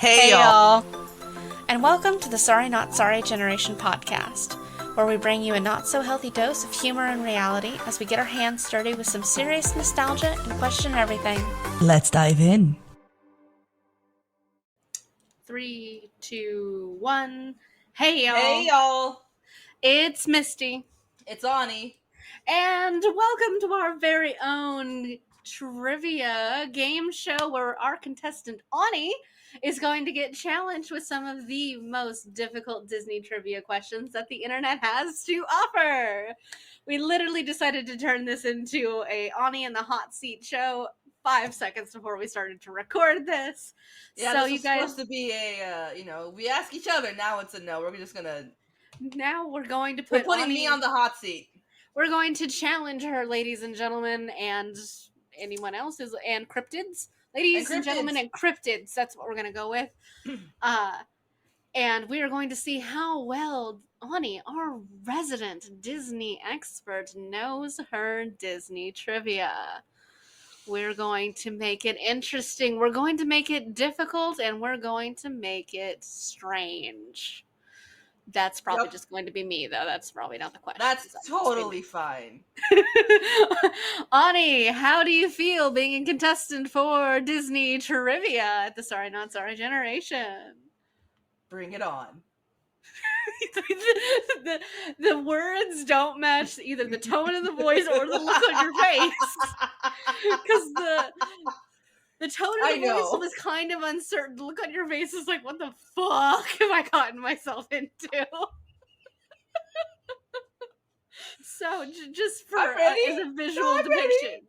Hey y'all! And welcome to the Sorry Not Sorry Generation podcast, where we bring you a not-so-healthy dose of humor and reality as we get our hands dirty with some serious nostalgia and question everything. Let's dive in. 3, 2, 1. Hey y'all! Hey y'all! It's Misty. It's Ani. And welcome to our very own trivia game show where our contestant Ani is going to get challenged with some of the most difficult Disney trivia questions that the internet has to offer. We literally decided to turn this into a Ani in the hot seat show 5 seconds before we started to record this. Yeah, so this you was guys, supposed to be a, we ask each other. Now it's a no. We're just gonna. now we're going to We're put putting Ani me on the hot seat. We're going to challenge her, ladies and gentlemen, and anyone else and cryptids. Ladies and gentlemen and cryptids. That's what we're going to go with. And we are going to see how well Ani, our resident Disney expert, knows her Disney trivia. We're going to make it interesting. We're going to make it difficult, and we're going to make it strange. That's probably just going to be me, though. That's probably not the question. That's totally fine. Ani, how do you feel being a contestant for Disney trivia at the Sorry Not Sorry Generation? Bring it on. the words don't match either the tone of the voice or the look on your face. Because the tone of the voice was kind of uncertain. The look on your face is like, what the fuck have I gotten myself into? So, just for as a visual depiction.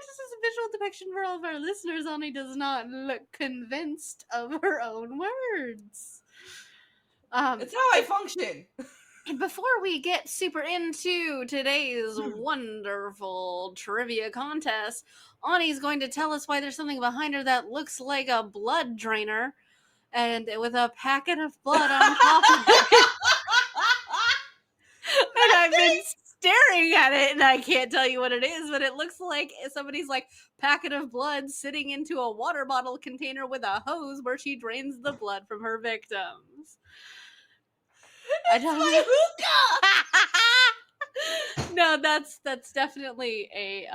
Just as a visual depiction for all of our listeners, Ani does not look convinced of her own words. It's how I function. And before we get super into today's wonderful trivia contest, Ani's going to tell us why there's something behind her that looks like a blood drainer, and with a packet of blood on top of it. And I've been staring at it, and I can't tell you what it is, but it looks like somebody's like packet of blood sitting into a water bottle container with a hose where she drains the blood from her victims. It's my hookah! No, that's definitely a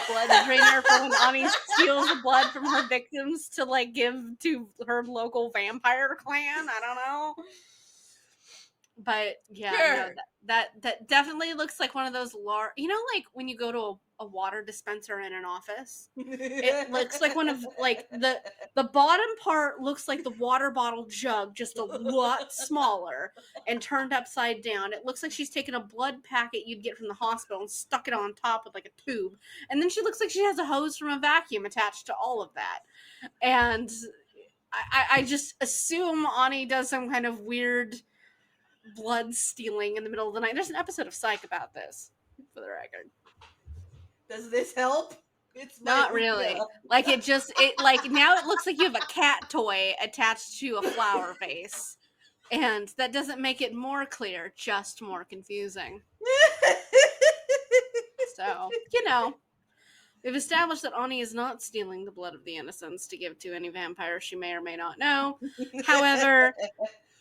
blood drainer for when Ani steals the blood from her victims to like give to her local vampire clan. I don't know. But yeah, sure. No, that definitely looks like one of those large, like when you go to a water dispenser in an office, it looks like one of like the bottom part looks like the water bottle jug, just a lot smaller and turned upside down. It looks like she's taken a blood packet you'd get from the hospital and stuck it on top with like a tube, and then she looks like she has a hose from a vacuum attached to all of that. And I just assume Ani does some kind of weird blood stealing in the middle of the night. There's an episode of Psych about this, for the record. Does this help? It's not really. Like it now it looks like you have a cat toy attached to a flower vase. And that doesn't make it more clear, just more confusing. So, we've established that Ani is not stealing the blood of the innocents to give to any vampire she may or may not know. However,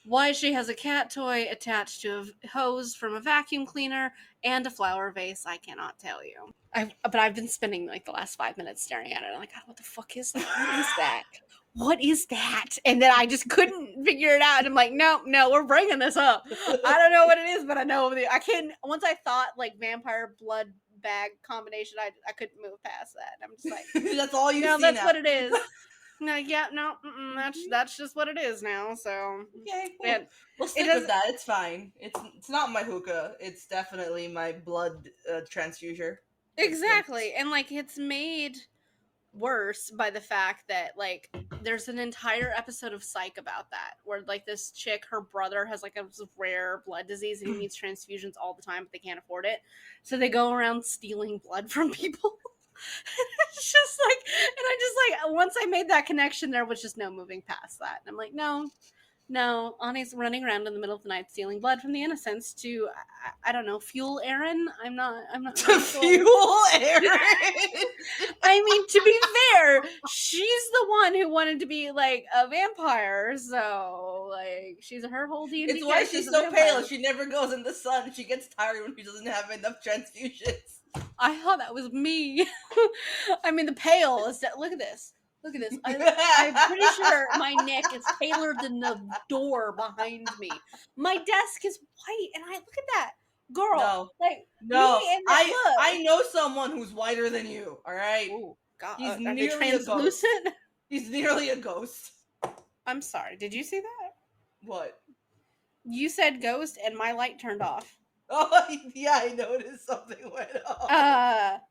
why she has a cat toy attached to a hose from a vacuum cleaner and a flower vase, I cannot tell you. But I've been spending like the last 5 minutes staring at it. I'm like, God, what the fuck is that? What is that? What is that? And then I just couldn't figure it out. And I'm like, no, we're bringing this up. I don't know what it is, but I know I can. Once I thought like vampire blood bag combination, I couldn't move past that. I'm just like, that's all you see that's now. what it is. No, yeah, no, that's just what it is now. So okay, cool. We'll stick with that. It's fine. It's not my hookah. It's definitely my blood transfuser. Exactly, and like it's made worse by the fact that like there's an entire episode of Psych about that, where like this chick, her brother has like a rare blood disease and he needs transfusions all the time, but they can't afford it, so they go around stealing blood from people. It's just like, and I just like once I made that connection, there was just no moving past that. And I'm like, no, No, Ani's running around in the middle of the night stealing blood from the innocents to, I don't know, fuel Aaron? I'm not To really sure. fuel Aaron. I mean, to be fair, she's the one who wanted to be, like, a vampire, so, like, she's her whole D&D It's why she's character's a so vampire. pale. She never goes in the sun. She gets tired when she doesn't have enough transfusions. I thought that was me. I mean, the pale is that. Look at this. Look at this. I'm pretty sure my neck is paler than the door behind me. My desk is white, and I look at that girl. No. Like No, me and that look. I know someone who's whiter than you. All right, Oh God, he's are they nearly a ghost. translucent? He's nearly a ghost. I'm sorry. Did you see that? What? You said ghost, and my light turned off. Oh yeah, I noticed something went off.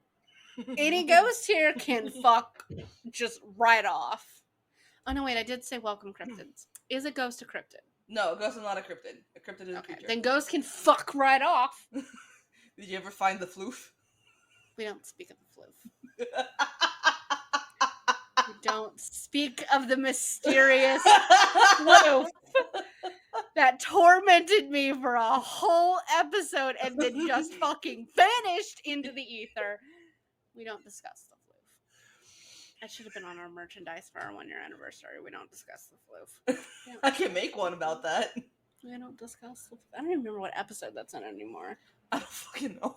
Any ghost here can fuck just right off. Oh no, wait! I did say welcome cryptids. Is a ghost a cryptid? No, ghost is not a cryptid. A cryptid is a Okay, creature. then ghosts can fuck right off. Did you ever find the floof? We don't speak of the floof. We don't speak of the mysterious floof that tormented me for a whole episode and then just fucking vanished into the ether. We don't discuss the floof. That should have been on our merchandise for our 1-year anniversary. We don't discuss the floof. I can make one about that. We don't discuss the floof. I don't even remember what episode that's in anymore. I don't fucking know.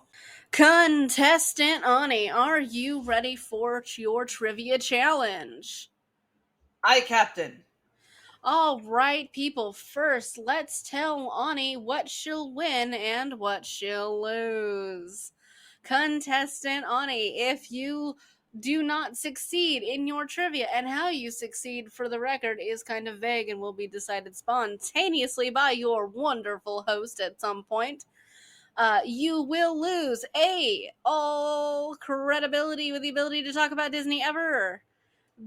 Contestant Ani, are you ready for your trivia challenge? Aye, Captain. All right, people. First, let's tell Ani what she'll win and what she'll lose. Contestant Ani, if you do not succeed in your trivia, and how you succeed, for the record, is kind of vague and will be decided spontaneously by your wonderful host at some point, you will lose A, all credibility with the ability to talk about Disney ever.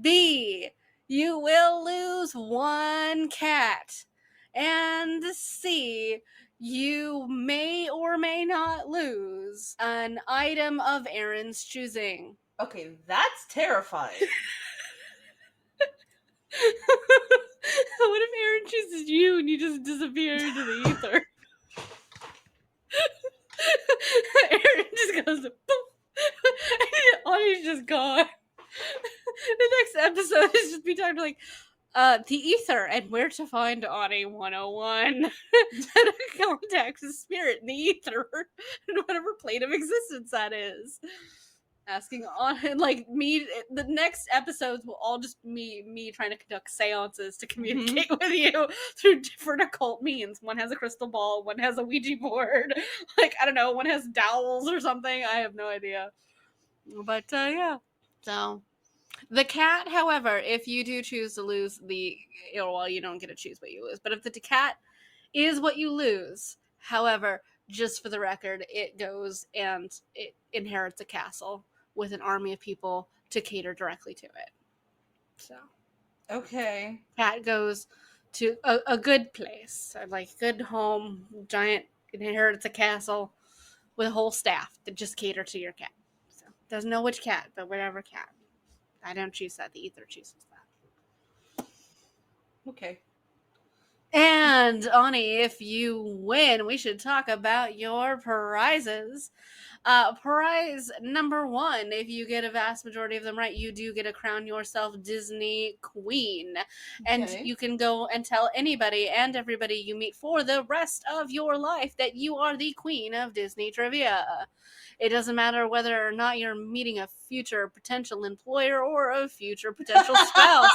B, you will lose 1 cat. And C, you may or may not lose an item of Aaron's choosing. Okay, that's terrifying. What if Aaron chooses you and you just disappear into the ether? Aaron just goes boom. Ani's just gone. The next episode is just be talking like the ether and where to find Ani 101. How to contact the spirit in the ether in whatever plane of existence that is. Asking on like me, the next episodes will all just me trying to conduct seances to communicate with you through different occult means. One has a crystal ball, one has a Ouija board, like I don't know, one has dowels or something. I have no idea. But yeah, so the cat, however, if you do choose to lose well, you don't get to choose what you lose. But if the cat is what you lose, however, just for the record, it goes and it inherits a castle with an army of people to cater directly to it. So, Okay. cat goes to a good place, like good home, giant, inherits a castle with a whole staff that just cater to your cat. So, doesn't know which cat, but whatever cat. I don't choose that. The ether chooses that. Okay. And, Ani, if you win, we should talk about your prizes. Prize number 1, if you get a vast majority of them right, you do get to crown yourself Disney Queen. And you can go and tell anybody and everybody you meet for the rest of your life that you are the queen of Disney trivia. It doesn't matter whether or not you're meeting a future potential employer or a future potential spouse.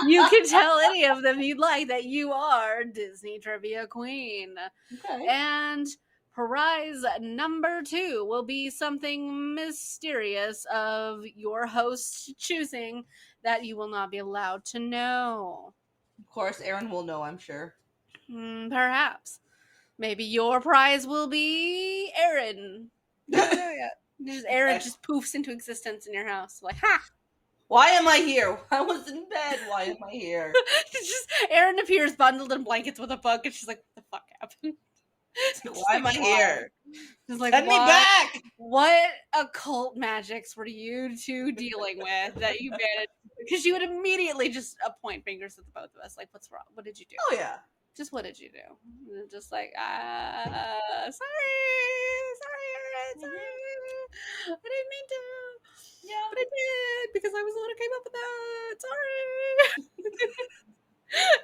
You can tell any of them you'd like that you are Disney Trivia Queen. Okay. And prize number 2 will be something mysterious of your host choosing that you will not be allowed to know. Of course, Aaron will know, I'm sure. Perhaps. Maybe your prize will be Aaron. I don't know yet. Aaron just poofs into existence in your house. Like, ha! Why am I here? I was in bed. Why am I here? Just Aaron appears bundled in blankets with a book, and she's like, what the fuck happened? Why am I here? She's like, Send me back! What occult magics were you two dealing with that you managed? Because you would immediately just point fingers at the both of us. Like, what's wrong? What did you do? Oh, yeah. Just what did you do? Just like, sorry, Aaron, Mhm. sorry. I didn't mean to. Yeah. But I did because I was the one who came up with that. Sorry.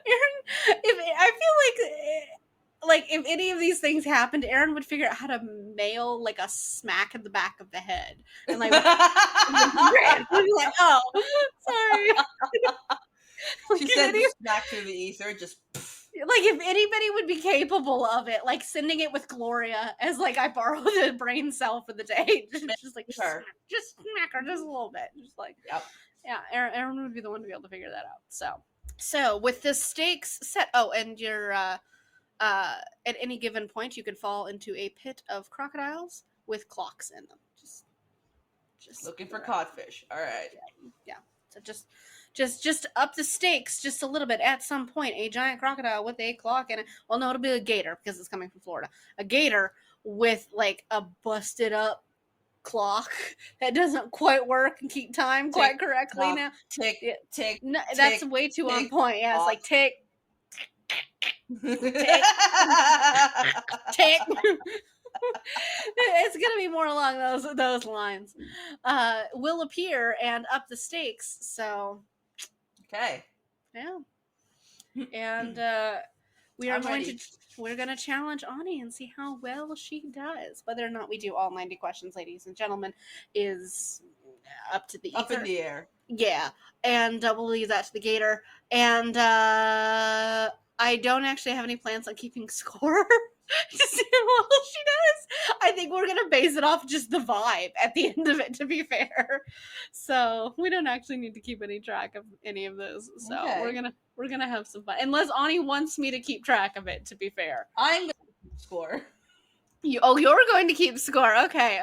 Aaron, if I feel like if any of these things happened, Aaron would figure out how to mail like a smack in the back of the head, and like would be like, oh, sorry. She Like, sent the smack through the ether, just. like if anybody would be capable of it, like sending it with Gloria as like I borrowed the brain cell for the day, just like just smack her just a little bit, just like Yep. yeah. Aaron would be the one to be able to figure that out. So with the stakes set, oh, and you're at any given point you can fall into a pit of crocodiles with clocks in them. Just looking for codfish. All right. Yeah. So just up the stakes just a little bit. At some point, a giant crocodile with a clock in it. Well, no, it'll be a gator because it's coming from Florida. A gator with like a busted up clock that doesn't quite work and keep time quite correctly tock, now. Tick, Yeah. tick. No, tick, that's way too on point. Yeah, it's like tick, tick, tick. It's gonna be more along those lines. Will appear and up the stakes. So okay. yeah, and we're gonna challenge Ani and see how well she does. Whether or not we do all 90 questions, ladies and gentlemen, is up to the ether. Up in the air. Yeah, and we'll leave that to the gator. And I don't actually have any plans on keeping score to see how well she does. I think we're gonna base it off just the vibe at the end of it, to be fair. So we don't actually need to keep any track of any of those. So Okay. we're gonna have some fun. Unless Ani wants me to keep track of it, to be fair. I'm gonna keep score. You're going to keep score. Okay.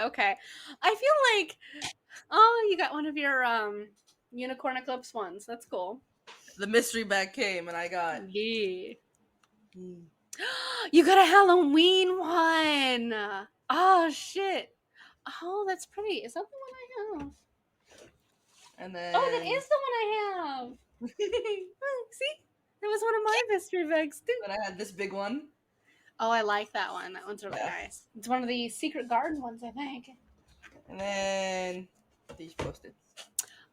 I feel like you got one of your unicorn eclipse ones. That's cool. The mystery bag came and I got. Yeah. You got a Halloween one. Oh shit. Oh, that's pretty. Is that the one I have? And then. Oh, that is the one I have. Oh, see? That was one of my mystery bags too. Then I had this big one. Oh, I like that one. That one's really nice. It's one of the secret garden ones, I think. And then these Post-its.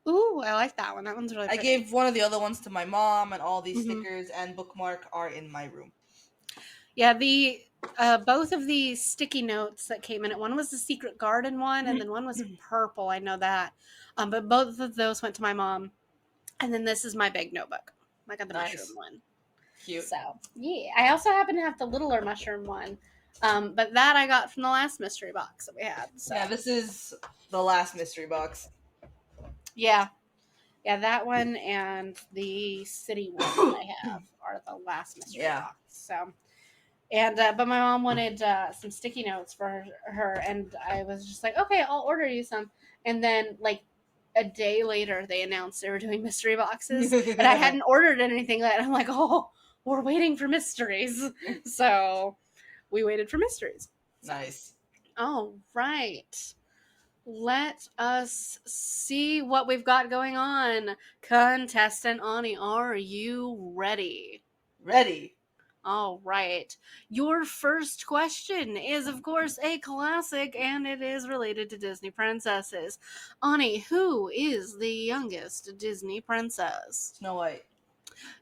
Ooh, I like that one. That one's really pretty. I gave one of the other ones to my mom, and all these stickers and bookmark are in my room. Yeah, the both of the sticky notes that came in it. One was the secret garden one, and then one was purple. I know that. But both of those went to my mom. And then this is my big notebook. I got the mushroom one. Cute. So yeah, I also happen to have the littler mushroom one. But that I got from the last mystery box that we had. So. Yeah, this is the last mystery box. Yeah, that one and the city one that I have are the last mystery box. So, and but my mom wanted some sticky notes for her, and I was just like, okay, I'll order you some. And then like a day later, they announced they were doing mystery boxes, and I hadn't ordered anything yet. I'm like, oh, we're waiting for mysteries. So we waited for mysteries. Nice. All right. Let us see what we've got going on. Contestant Ani, are you ready? Ready. All right. Your first question is, of course, a classic, and it is related to Disney princesses. Ani, who is the youngest Disney princess? Snow White.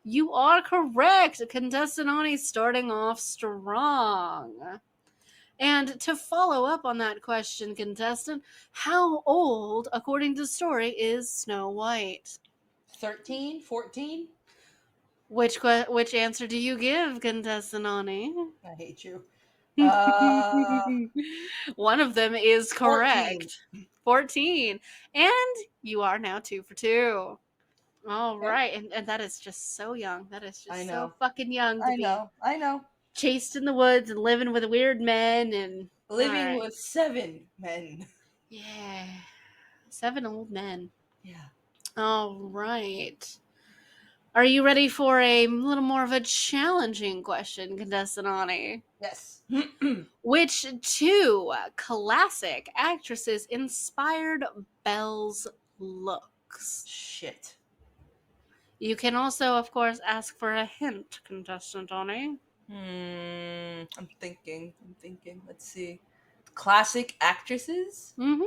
You are correct. Contestant Ani starting off strong. And to follow up on that question, contestant, how old, according to story, is Snow White? 13? 14? Which answer do you give, contestant Ani? I hate you. One of them is correct. 14. And you are now 2 for 2. All right. And that is just so young. That is just so fucking young to be. I know. Chased in the woods and living with weird men and living with 7 men. Yeah. 7 old men. Yeah. All right. Are you ready for a little more of a challenging question, contestant Ani? Yes. Which 2 classic actresses inspired Belle's looks? Shit. You can also, of course, ask for a hint, contestant Ani. I'm thinking. Let's see. Classic actresses? Mm-hmm.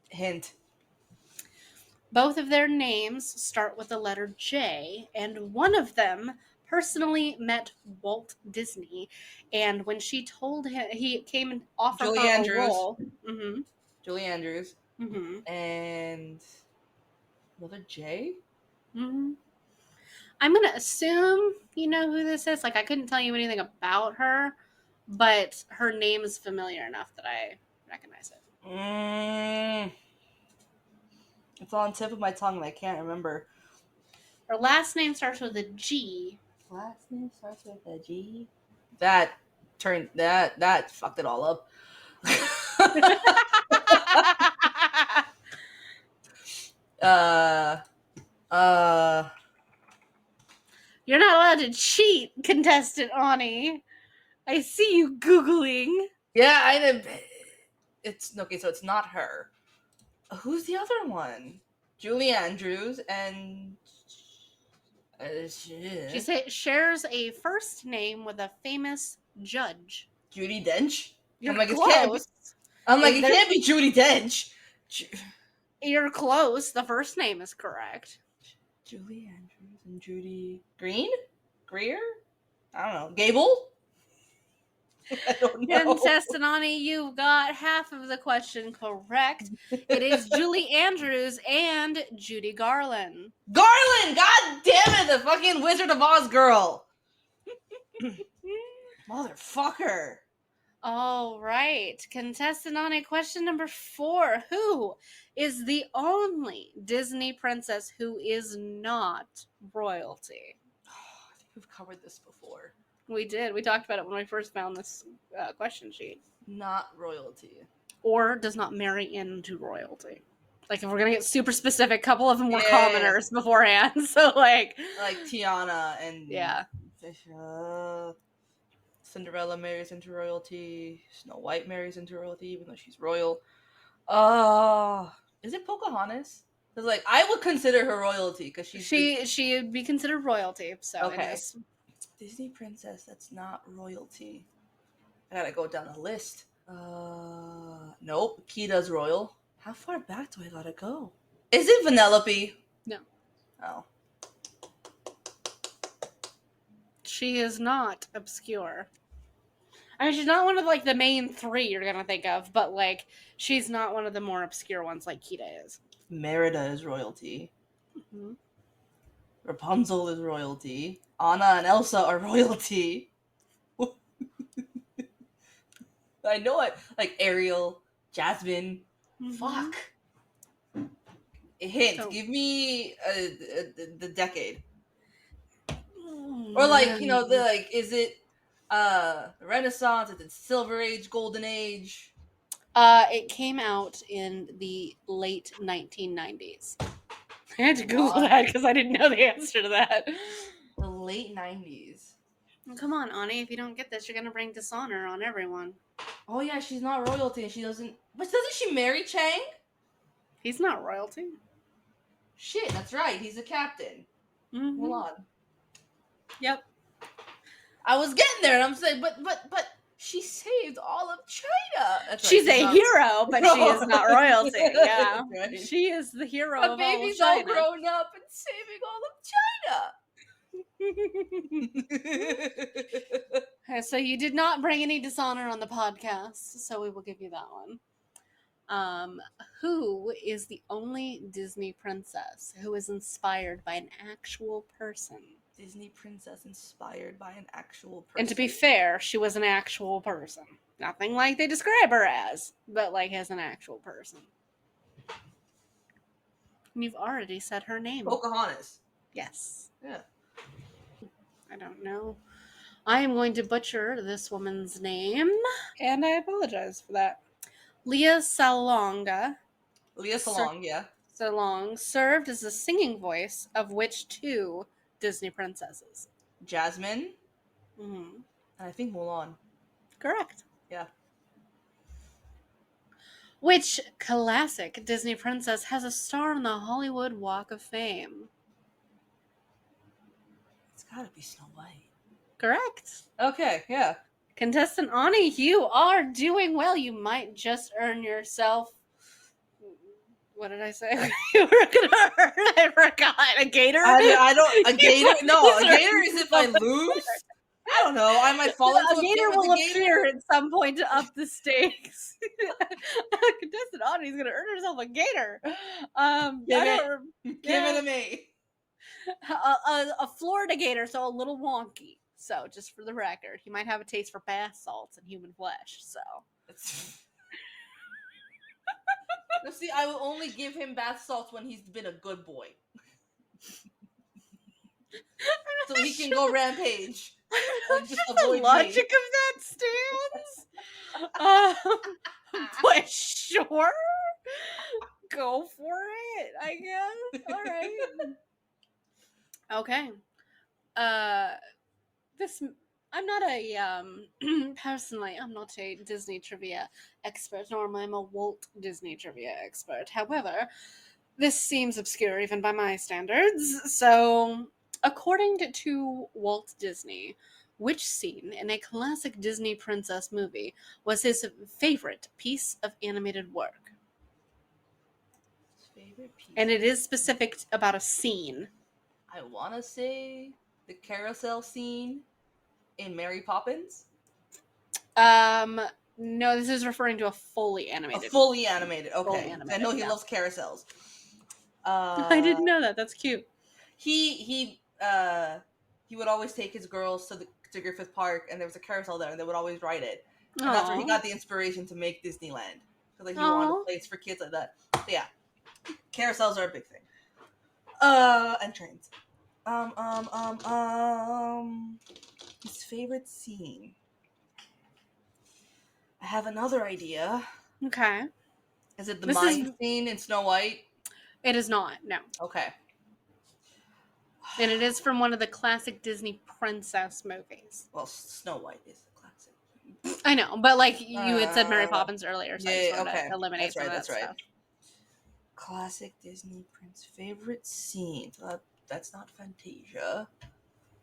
Hint. Both of their names start with the letter J, and one of them personally met Walt Disney. And when she told him, he came and offered Julie her a Andrews. role. Mm-hmm. Julie Andrews. Mm-hmm. And another J? Mm-hmm. I'm gonna assume you know who this is. Like, I couldn't tell you anything about her, but her name is familiar enough that I recognize it. It's on the tip of my tongue and I can't remember. Her last name starts with a G. Last name starts with a G. That fucked it all up. uh You're not allowed to cheat, contestant Ani. I see you Googling. yeah, I didn't. It's okay, so it's not her. Who's the other one? Julie Andrews and She shares a first name with a famous judge. Judi Dench. You're It can't be. close. It can't be Judi Dench. You're close. The first name is correct. Julie Andrews and Judy Greer? I don't know. Gable? I don't know. Contestant Ani, you got half of the question correct. It is Julie Andrews and Judy Garland. Garland! God damn it! The fucking Wizard of Oz girl! Motherfucker! All right. Contestant Ani, question number 4. Who is the only Disney princess who is not royalty? I think we've covered this before. We did. We talked about it when we first found this question sheet. Not royalty. Or does not marry into royalty. Like, if we're going to get super specific, a couple of them were commoners beforehand. So, like Tiana and... Yeah. Cinderella marries into royalty. Snow White marries into royalty, even though she's royal. Is it Pocahontas? Because, I would consider her royalty, because she would be considered royalty, so okay. It is. Disney princess that's not royalty. I gotta go down the list. Nope. Kita's royal. How far back do I gotta go? Is it Vanellope? No. Oh. She is not obscure. I mean, she's not one of, the main 3 you're gonna think of, but, she's not one of the more obscure ones like Kita is. Merida is royalty. Mm-hmm. Rapunzel is royalty. Anna and Elsa are royalty. I know it. Ariel, Jasmine. Mm-hmm. Fuck. A hint. So, give me the decade. Or is it Renaissance? Is it Silver Age, Golden Age? It came out in the late 1990s. I had to Google that because I didn't know the answer to that. The late 90s. Well, come on, Ani. If you don't get this, you're gonna bring dishonor on everyone. Oh yeah, she's not royalty, and she doesn't. But doesn't she marry Chang? He's not royalty. Shit, that's right. He's a captain. Mm-hmm. Hold on. Yep. I was getting there, and I'm saying, but she saved all of China. That's She's right. a hero, but she is not royalty. Yeah, right. She is the hero of all of China. Baby's all grown up and saving all of China. So you did not bring any dishonor on the podcast, so we will give you that one. Who is the only Disney princess who is inspired by an actual person? Disney princess inspired by an actual person. And to be fair, she was an actual person. Nothing like they describe her as, but as an actual person. And you've already said her name. Pocahontas. Yes. Yeah. I don't know. I am going to butcher this woman's name, and I apologize for that. Lea Salonga. Lea Salong, yeah. Salong served as the singing voice of which 2 Disney princesses? Jasmine. Mm-hmm. And I think Mulan. Correct. Yeah. Which classic Disney princess has a star on the Hollywood Walk of Fame? It's gotta be Snow White. Correct. Okay, yeah. Contestant Ani, you are doing well. You might just earn yourself. What did I say? You were gonna earn. I forgot. A gator. I don't. A gator? No, a He's gator earning is if I himself a lose. I don't know. I might fall into A a pit gator with will a gator. appear at some point to up the stakes. Contestant Audrey's gonna earn herself a gator. Give I it. don't. Give it Yeah, to me. a Florida gator, so a little wonky. So just for the record, he might have a taste for bath salts and human flesh. So No, see, I will only give him bath salts when he's been a good boy, so he can go rampage and just the avoid logic me. of that stands. But sure, go for it. I guess. All right. Okay. This I'm not a personally I'm not a Disney trivia expert, nor am I a Walt Disney trivia expert. However, this seems obscure even by my standards. So, according to Walt Disney, which scene in a classic Disney princess movie was his favorite piece of animated work? Favorite piece. And it is specific about a scene. I want to say the carousel scene in Mary Poppins. No, this is referring to a fully A animated. fully animated. Okay, Fully I animated, know he yeah. loves carousels. I didn't know that. That's cute. He would always take his girls to Griffith Park, and there was a carousel there, and they would always ride it. And that's where he Aww. got the inspiration to make Disneyland, because like he Aw. wanted a place for kids like that. So yeah, carousels are a big thing. And trains. His favorite scene. I have another idea. Okay. Is it the This mine is- scene in Snow White? It is not, no. Okay. And it is from one of the classic Disney princess movies. Well, Snow White is the classic. I know, but like you had said Mary Poppins earlier, so I just Yeah, wanted okay. to eliminate That's right, some of that's that right. stuff. Classic Disney Prince favorite scene. That's not Fantasia.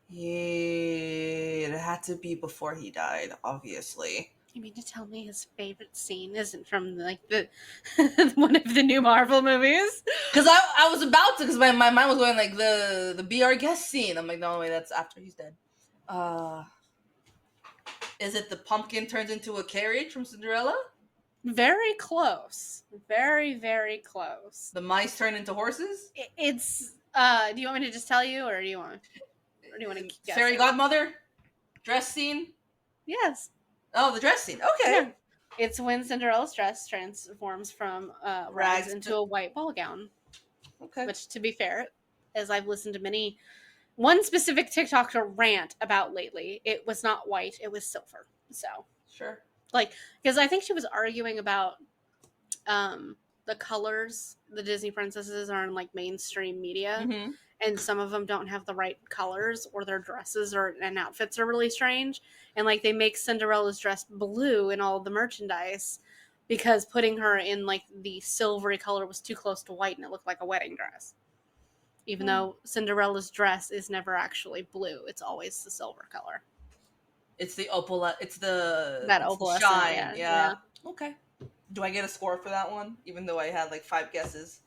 Yeah, it had to be before he died, obviously. You mean to tell me his favorite scene isn't from like the one of the new Marvel movies? Because I was about to, because my mind was going like the Be Our Guest scene. I'm like, no, wait, that's after he's dead. Is it the pumpkin turns into a carriage from Cinderella? Very close. Very, very close. The mice turn into horses? It's do you want me to just tell you, or do you want to guess? Fairy godmother? Dress scene? Yes. Oh, the dress scene. Okay. Yeah. It's when Cinderella's dress transforms from rags Rags into to- a white ball gown. Okay. Which, to be fair, as I've listened to one specific TikToker rant about lately, it was not white, it was silver. So, Sure. like, because I think she was arguing about the colors the Disney princesses are in like mainstream media, Mm-hmm. and some of them don't have the right colors, or their dresses and outfits are really strange, and like they make Cinderella's dress blue in all of the merchandise because putting her in like the silvery color was too close to white and it looked like a wedding dress, even though Cinderella's dress is never actually blue, it's always the silver color. It's the opal. It's the That it's the opalescent, shine. yeah. Okay. Do I get a score for that one? Even though I had like 5 guesses.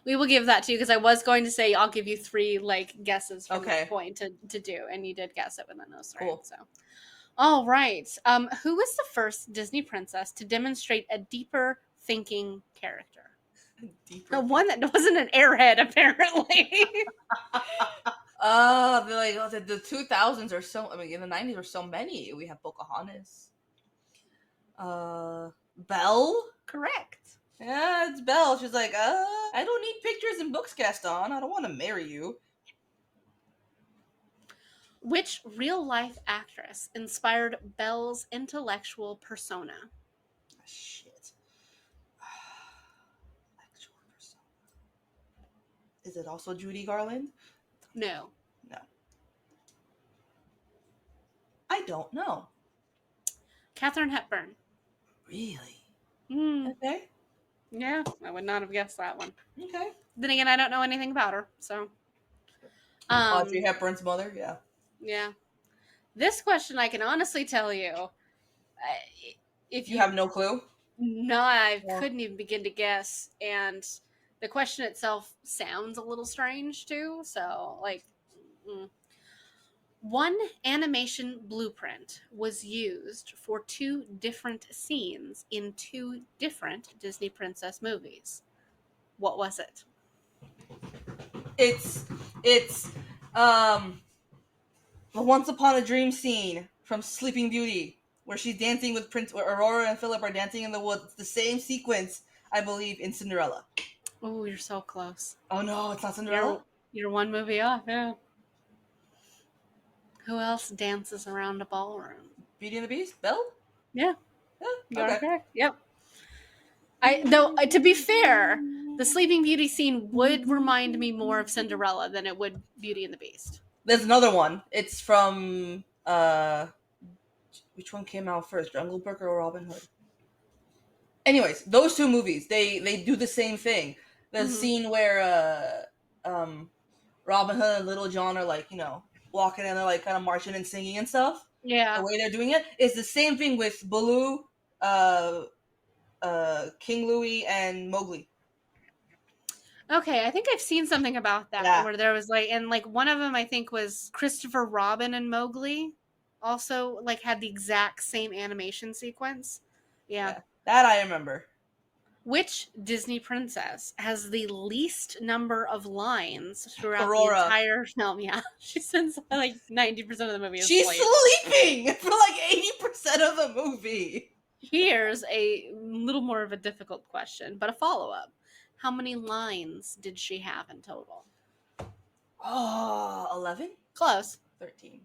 We will give that to you because I was going to say I'll give you 3 like guesses from Okay. that point to do, and you did guess it within those 3. Cool. So, all right. Who was the first Disney princess to demonstrate a deeper thinking character? The one that wasn't an airhead, apparently. The 2000s are so. I mean, in the 90s were so many. We have Pocahontas. Belle. Correct. Yeah, it's Belle. She's like, I don't need pictures and books, Gaston. I don't want to marry you. Which real life actress inspired Belle's intellectual persona? Shit. Actual persona. Is it also Judy Garland? No. No. I don't know. Katharine Hepburn. Really? Hmm. Okay. Yeah, I would not have guessed that one. Okay. Then again, I don't know anything about her, so. Audrey Um, Hepburn's mother. Yeah. yeah. This question, I can honestly tell you, if You you have no clue. no, I Well, couldn't even begin to guess, and the question itself sounds a little strange too. So, like, mm. One animation blueprint was used for two different scenes in two different Disney princess movies. What was it? it's um the Once Upon a Dream scene from Sleeping Beauty, where she's dancing with Prince, where Aurora and Philip are dancing in the woods. It's the same sequence, I believe, in Cinderella. Oh, you're so close. Oh no, it's not You're Cinderella. you're one movie off. Yeah. Who else dances around a ballroom? Beauty and the Beast. Belle. Yeah, Yeah. you are Okay. correct. Yep. I though to be fair, the Sleeping Beauty scene would remind me more of Cinderella than it would Beauty and the Beast. There's another one. It's from which one came out first, Jungle Book or Robin Hood? Anyways, those two movies, they do the same thing. The Hmm. scene where Robin Hood and Little John are like, walking and they're like kind of marching and singing and stuff. The Yeah. way they're doing it is the same thing with Baloo, uh, King Louie, and Mowgli. Okay, I think I've seen something about that Yeah, where there was like, and like one of them I think was Christopher Robin and Mowgli, also like had the exact same animation sequence. Yeah. yeah, that I remember. Which Disney princess has the least number of lines throughout the Aurora. entire film? Yeah, she spends like 90% of the movie She's asleep. sleeping for like 80% of the movie. Here's a little more of a difficult question, but a follow up. How many lines did she have in total? Oh, 11? Close. 13.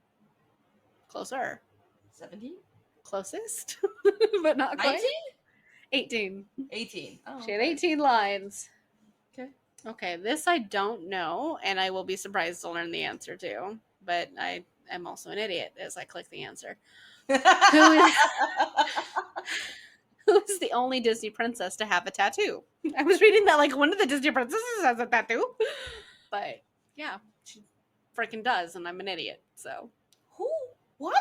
Closer. 17? Closest, but not quite. 19? 18. 18. Oh, She had okay. 18 lines. Okay. Okay, this I don't know, and I will be surprised to learn the answer to, but I am also an idiot as I click the answer. Who is who is the only Disney princess to have a tattoo? I was reading that like one of the Disney princesses has a tattoo. But yeah, she freaking does, and I'm an idiot. So Who? What?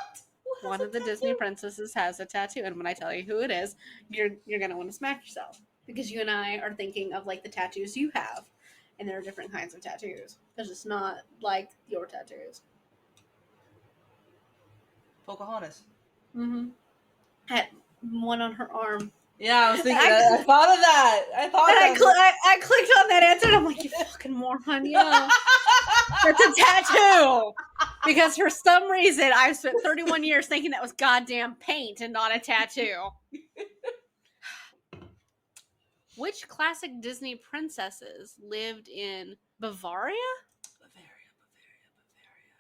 Who has one a of the Disney tattoo? princesses has a tattoo, and when I tell you who it is, you're gonna want to smack yourself because you and I are thinking of like the tattoos you have, and there are different kinds of tattoos. There's just not like your tattoos. Pocahontas. Mm-hmm. Had one on her arm. Yeah, I was thinking. I, I thought of that. I thought and that. I clicked on that answer, and I'm like, you fucking moron, yeah. That's a tattoo. Because for some reason, I've spent 31 years thinking that was goddamn paint and not a tattoo. Which classic Disney princesses lived in Bavaria? Bavaria.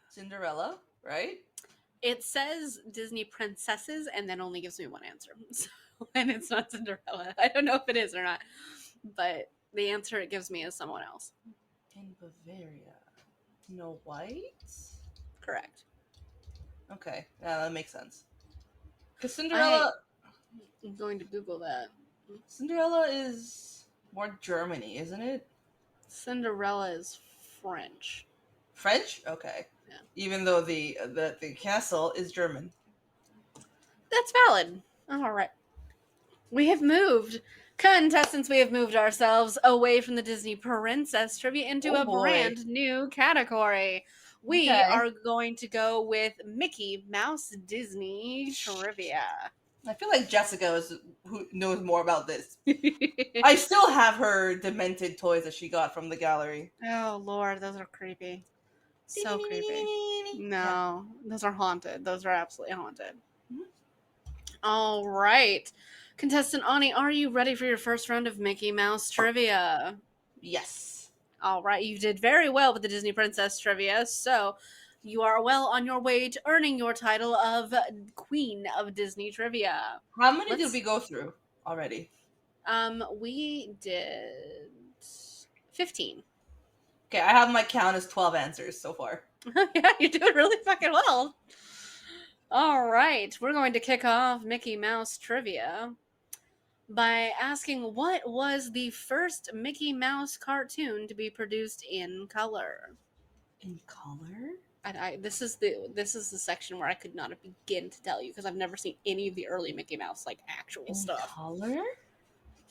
Cinderella, right? It says Disney princesses and then only gives me one answer. So, and it's not Cinderella. I don't know if it is or not. But the answer it gives me is someone else. In Bavaria. Snow White? Correct. Okay, yeah, that makes sense. Because Cinderella I'm going to Google that. Cinderella is more Germany, isn't it? Cinderella is French. French? Okay. Yeah. Even though the castle is German. That's valid. All right. We have moved. Contestants, we have moved ourselves away from the Disney Princess Trivia into Oh a boy. brand new category. We Okay. are going to go with Mickey Mouse Disney Trivia. I feel like Jessica is who knows more about this. I still have her demented toys that she got from the gallery. Oh, Lord, those are creepy. So creepy. No, those are haunted. Those are absolutely haunted. Mhm. All right. Contestant Ani, are you ready for your first round of Mickey Mouse Trivia? Yes. All right, you did very well with the Disney Princess Trivia, so you are well on your way to earning your title of Queen of Disney Trivia. How many did we go through already? We did 15. Okay, I have my count as 12 answers so far. Yeah, you're doing really fucking well. All right, we're going to kick off Mickey Mouse Trivia by asking what was the first Mickey Mouse cartoon to be produced in color. In color? This is the section where I could not begin to tell you because I've never seen any of the early Mickey Mouse like actual In stuff. color?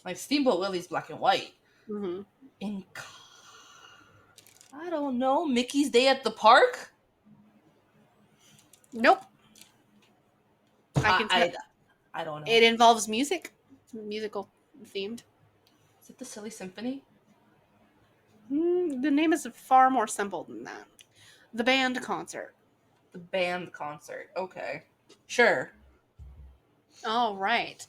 Like Steamboat Willie's black and white. Mm-hmm. In I don't know. Mickey's Day at the Park? Nope. I can tell. I don't know. It involves music, musical themed. Is it the Silly Symphony? The name is far more simple than that. The band concert. The band concert. Okay. Sure. All right.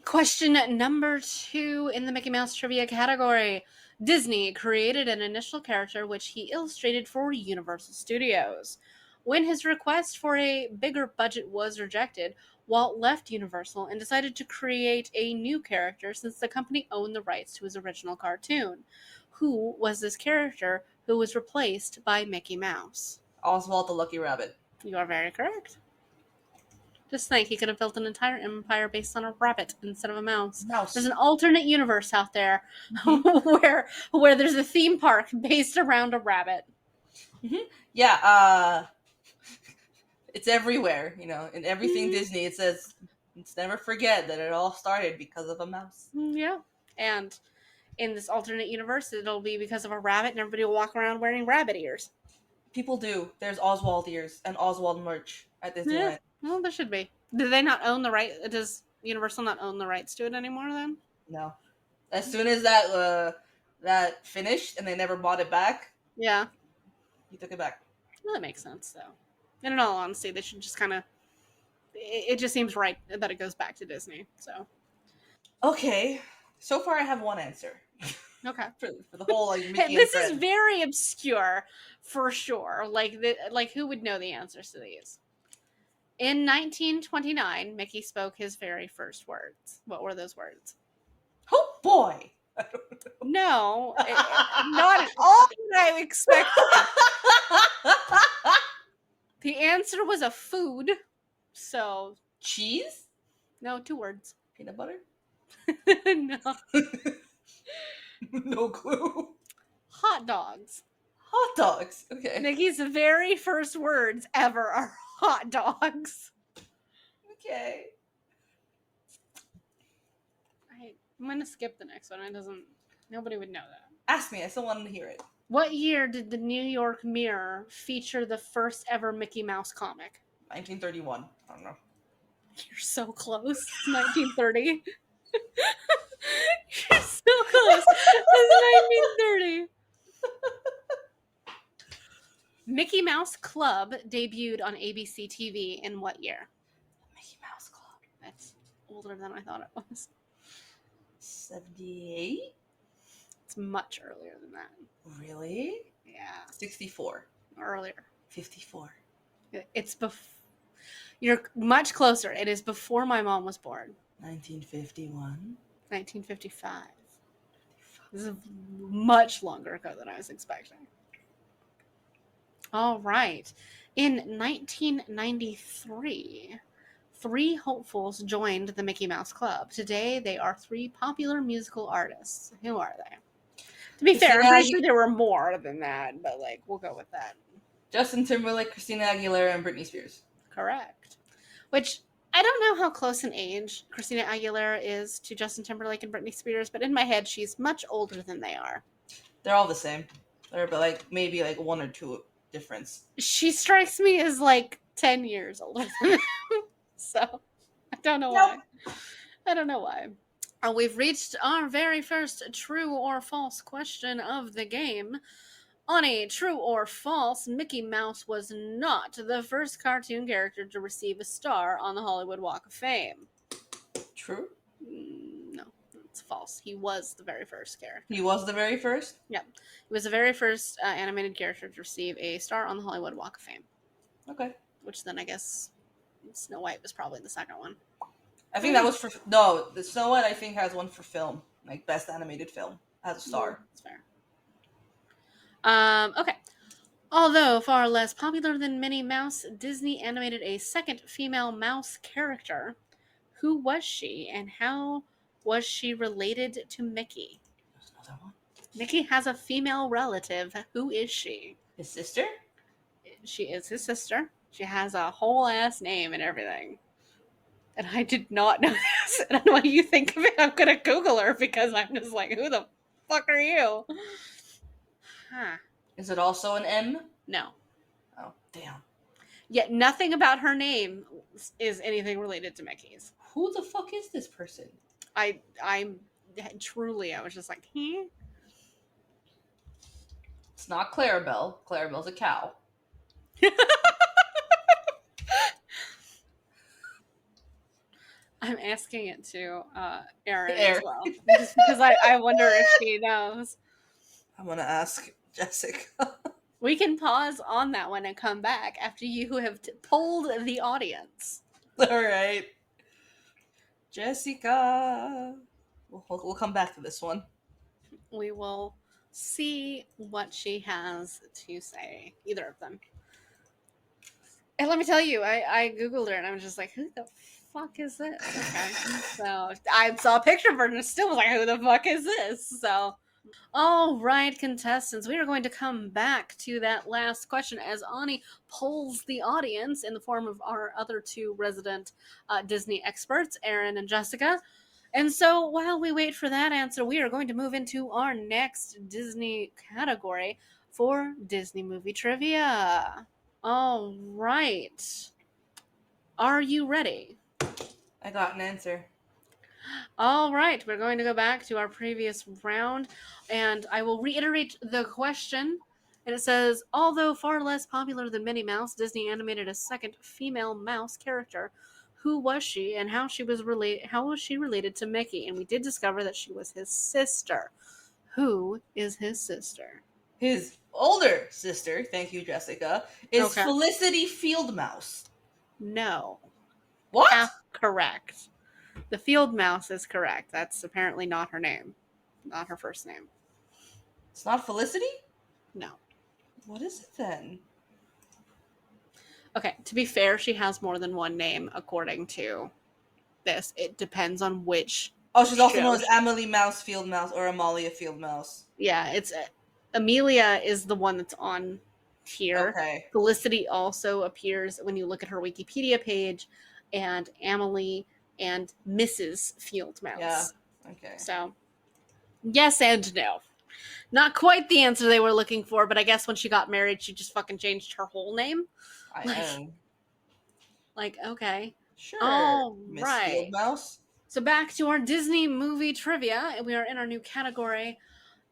Question number 2 in the Mickey Mouse trivia category. Disney created an initial character which he illustrated for Universal Studios. When his request for a bigger budget was rejected, Walt left Universal and decided to create a new character since the company owned the rights to his original cartoon. Who was this character who was replaced by Mickey Mouse? Oswald the Lucky Rabbit. You are very correct. Just think, he could have built an entire empire based on a rabbit instead of a mouse. Mouse. There's an alternate universe out there where there's a theme park based around a rabbit. Mm-hmm. Yeah, it's everywhere, in everything Disney. It says, let's never forget that it all started because of a mouse. Yeah. And in this alternate universe, it'll be because of a rabbit, and everybody will walk around wearing rabbit ears. People do. There's Oswald ears and Oswald merch at Disneyland. Yeah. Well, there should be. Do they not own the right? Does Universal not own the rights to it anymore then? No. As soon as that finished and they never bought it back, Yeah. he took it back. Well, that makes sense, though. And in all honesty, they should just kind of. It just seems right that it goes back to Disney. So. Okay. So far, I have one answer. Okay. for the whole Mickey and This Fred. is very obscure, for sure. Like who would know the answers to these? In 1929, Mickey spoke his very first words. What were those words? Oh boy! No, not at all what I expected. The answer was a food. So Cheese? no, 2 words. Peanut butter? No. No clue. Hot dogs. Hot dogs. Okay. Mickey's very first words ever are hot dogs. Okay. I'm gonna skip the next one. Nobody would know that. Ask me. I still wanted to hear it. What year did the New York Mirror feature the first ever Mickey Mouse comic? 1931. I don't know. You're so close. It's 1930. You're so close. It's 1930. Mickey Mouse Club debuted on ABC TV in what year? Mickey Mouse Club. That's older than I thought it was. 78? It's much earlier than that. Really? Yeah. 64. Earlier. 54. It's You're much closer. It is before my mom was born. 1951. 1955. This is much longer ago than I was expecting. All right. In 1993, 3 hopefuls joined the Mickey Mouse Club. Today, they are 3 popular musical artists. Who are they? To be fair, I'm pretty sure there were more than that, but we'll go with that. Justin Timberlake, Christina Aguilera, and Britney Spears. Correct. Which, I don't know how close in age Christina Aguilera is to Justin Timberlake and Britney Spears, but in my head, she's much older than they are. They're all the same. They're maybe 1 or 2 difference. She strikes me as 10 years older than them. So, I don't know why. I don't know why. We've reached our very first true or false question of the game. On a true or false, Mickey Mouse was not the first cartoon character to receive a star on the Hollywood Walk of Fame. True? No, it's false. He was the very first character. He was the very first? Yeah. He was the very first animated character to receive a star on the Hollywood Walk of Fame. Okay. Which then I guess Snow White was probably the second one. I think that was for... No, the Snow White I think has one for film. Best animated film. Has a star. That's fair. Okay. Although far less popular than Minnie Mouse, Disney animated a second female mouse character. Who was she, and how was she related to Mickey? There's another one. Mickey has a female relative. Who is she? His sister? She is his sister. She has a whole ass name and everything. And I did not know this. And when you think of it, I'm gonna Google her because I'm just like, who the fuck are you? Huh. Is it also an M? No. Oh, damn. Yet nothing about her name is anything related to Mickey's. Who the fuck is this person? I'm truly, I was just like, It's not Clarabelle. Clarabelle's a cow. I'm asking it to Erin as Erin. well. Just because I wonder if she knows. I'm gonna ask Jessica. We can pause on that one and come back after you have polled the audience. Alright. Jessica. We'll come back to this one. We will see what she has to say. Either of them. And let me tell you, I Googled her and I was just like, who the fuck is this? Okay. So I saw a picture of her and still was like, who the fuck is this? So, all right, contestants, we are going to come back to that last question as Ani polls the audience in the form of our other two resident Disney experts, Erin and Jessica. And so while we wait for that answer, we are going to move into our next Disney category for Disney movie trivia. All right. Are you ready? I got an answer. All right. We're going to go back to our previous round, and I will reiterate the question. And it says, although far less popular than Minnie Mouse, Disney animated a second female mouse character. Who was she, and how was she related to Mickey? And we did discover that she was his sister. Who is his sister? His older sister, thank you, Jessica, is Okay. Felicity Fieldmouse. No. What? Correct. The field mouse is correct. That's apparently not her name. Not her first name. It's not Felicity? No. What is it then? Okay, to be fair, she has more than one name according to this. It depends on which. Oh, she's also show known as she- Emily Mouse Fieldmouse or Amalia Fieldmouse. Yeah, it's Amelia is the one that's on here. Okay. Felicity also appears when you look at her Wikipedia page, and Emily and Mrs. Fieldmouse. Yeah. Okay. So, yes and no. Not quite the answer they were looking for, but I guess when she got married, she just fucking changed her whole name. Like, okay. Sure. All Miss right. Fieldmouse. So back to our Disney movie trivia, and we are in our new category.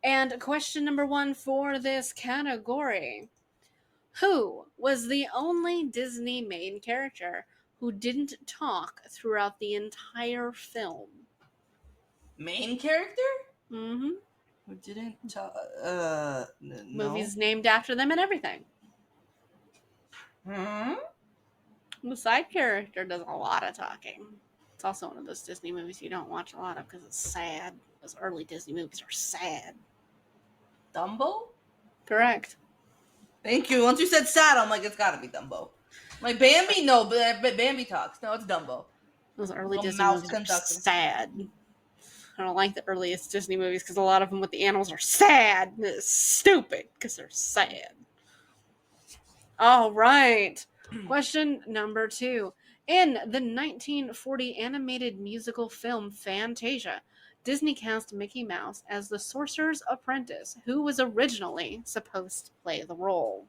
And question number 1 for this category. Who was the only Disney main character who didn't talk throughout the entire film? Main character? Mm-hmm. Who didn't talk? No. Movies named after them and everything. Hmm? The side character does a lot of talking. It's also one of those Disney movies you don't watch a lot of because it's sad. Those early Disney movies are sad. Dumbo? Correct. Thank you. Once you said sad, I'm like, it's gotta be Dumbo. Like Bambi, no, but Bambi talks. No, it's Dumbo. Those early Little Disney mouse movies conductor. are sad. I don't like the earliest Disney movies because a lot of them with the animals are sad. It's stupid because they're sad. All right. Question number 2. In the 1940 animated musical film Fantasia, Disney cast Mickey Mouse as the Sorcerer's Apprentice, who was originally supposed to play the role.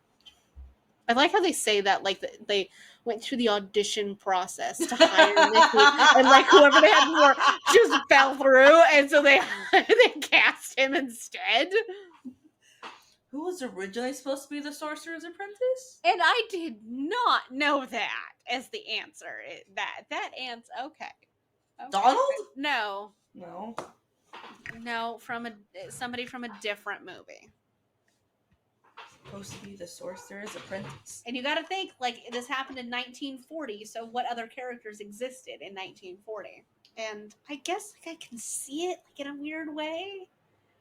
I like how they say that, like they went through the audition process to hire Mickey, and like whoever they had before just fell through, and so they cast him instead. Who was originally supposed to be the Sorcerer's Apprentice? And I did not know that as the answer. That answer, okay. Donald? No, No. somebody from a different movie. Supposed to be the Sorcerer's Apprentice. And you got to think, like, this happened in 1940, so what other characters existed in 1940? And I guess like I can see it like in a weird way.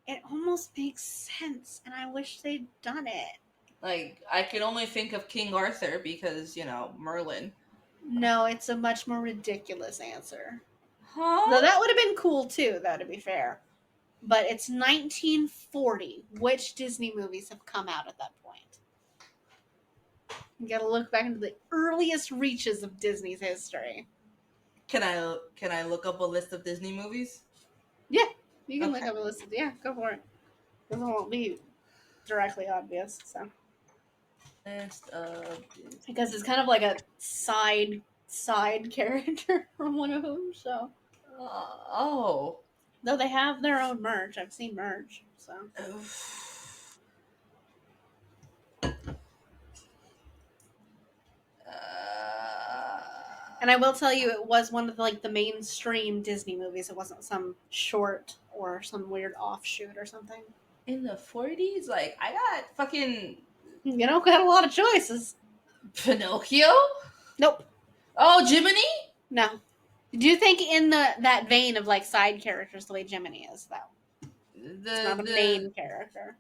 It almost makes sense, and I wish they'd done it. Like, I can only think of King Arthur because, Merlin. No, it's a much more ridiculous answer. Huh? Though that would have been cool too, though, to be fair. But it's 1940. Which Disney movies have come out at that point? You gotta look back into the earliest reaches of Disney's history. Can I look up a list of Disney movies? Yeah, you can look Okay. up a list of, yeah, go for it. It won't be directly obvious, so. List of Disney. Because it's kind of like a side character from one of them, so. Oh. Though they have their own merch. I've seen merch, so. And I will tell you, it was one of the mainstream Disney movies. It wasn't some short or some weird offshoot or something. In the 40s, like I got fucking Got a lot of choices. Pinocchio. Nope. Oh, Jiminy. No. Do you think in that vein of side characters the way Jiminy is though? It's not a main character.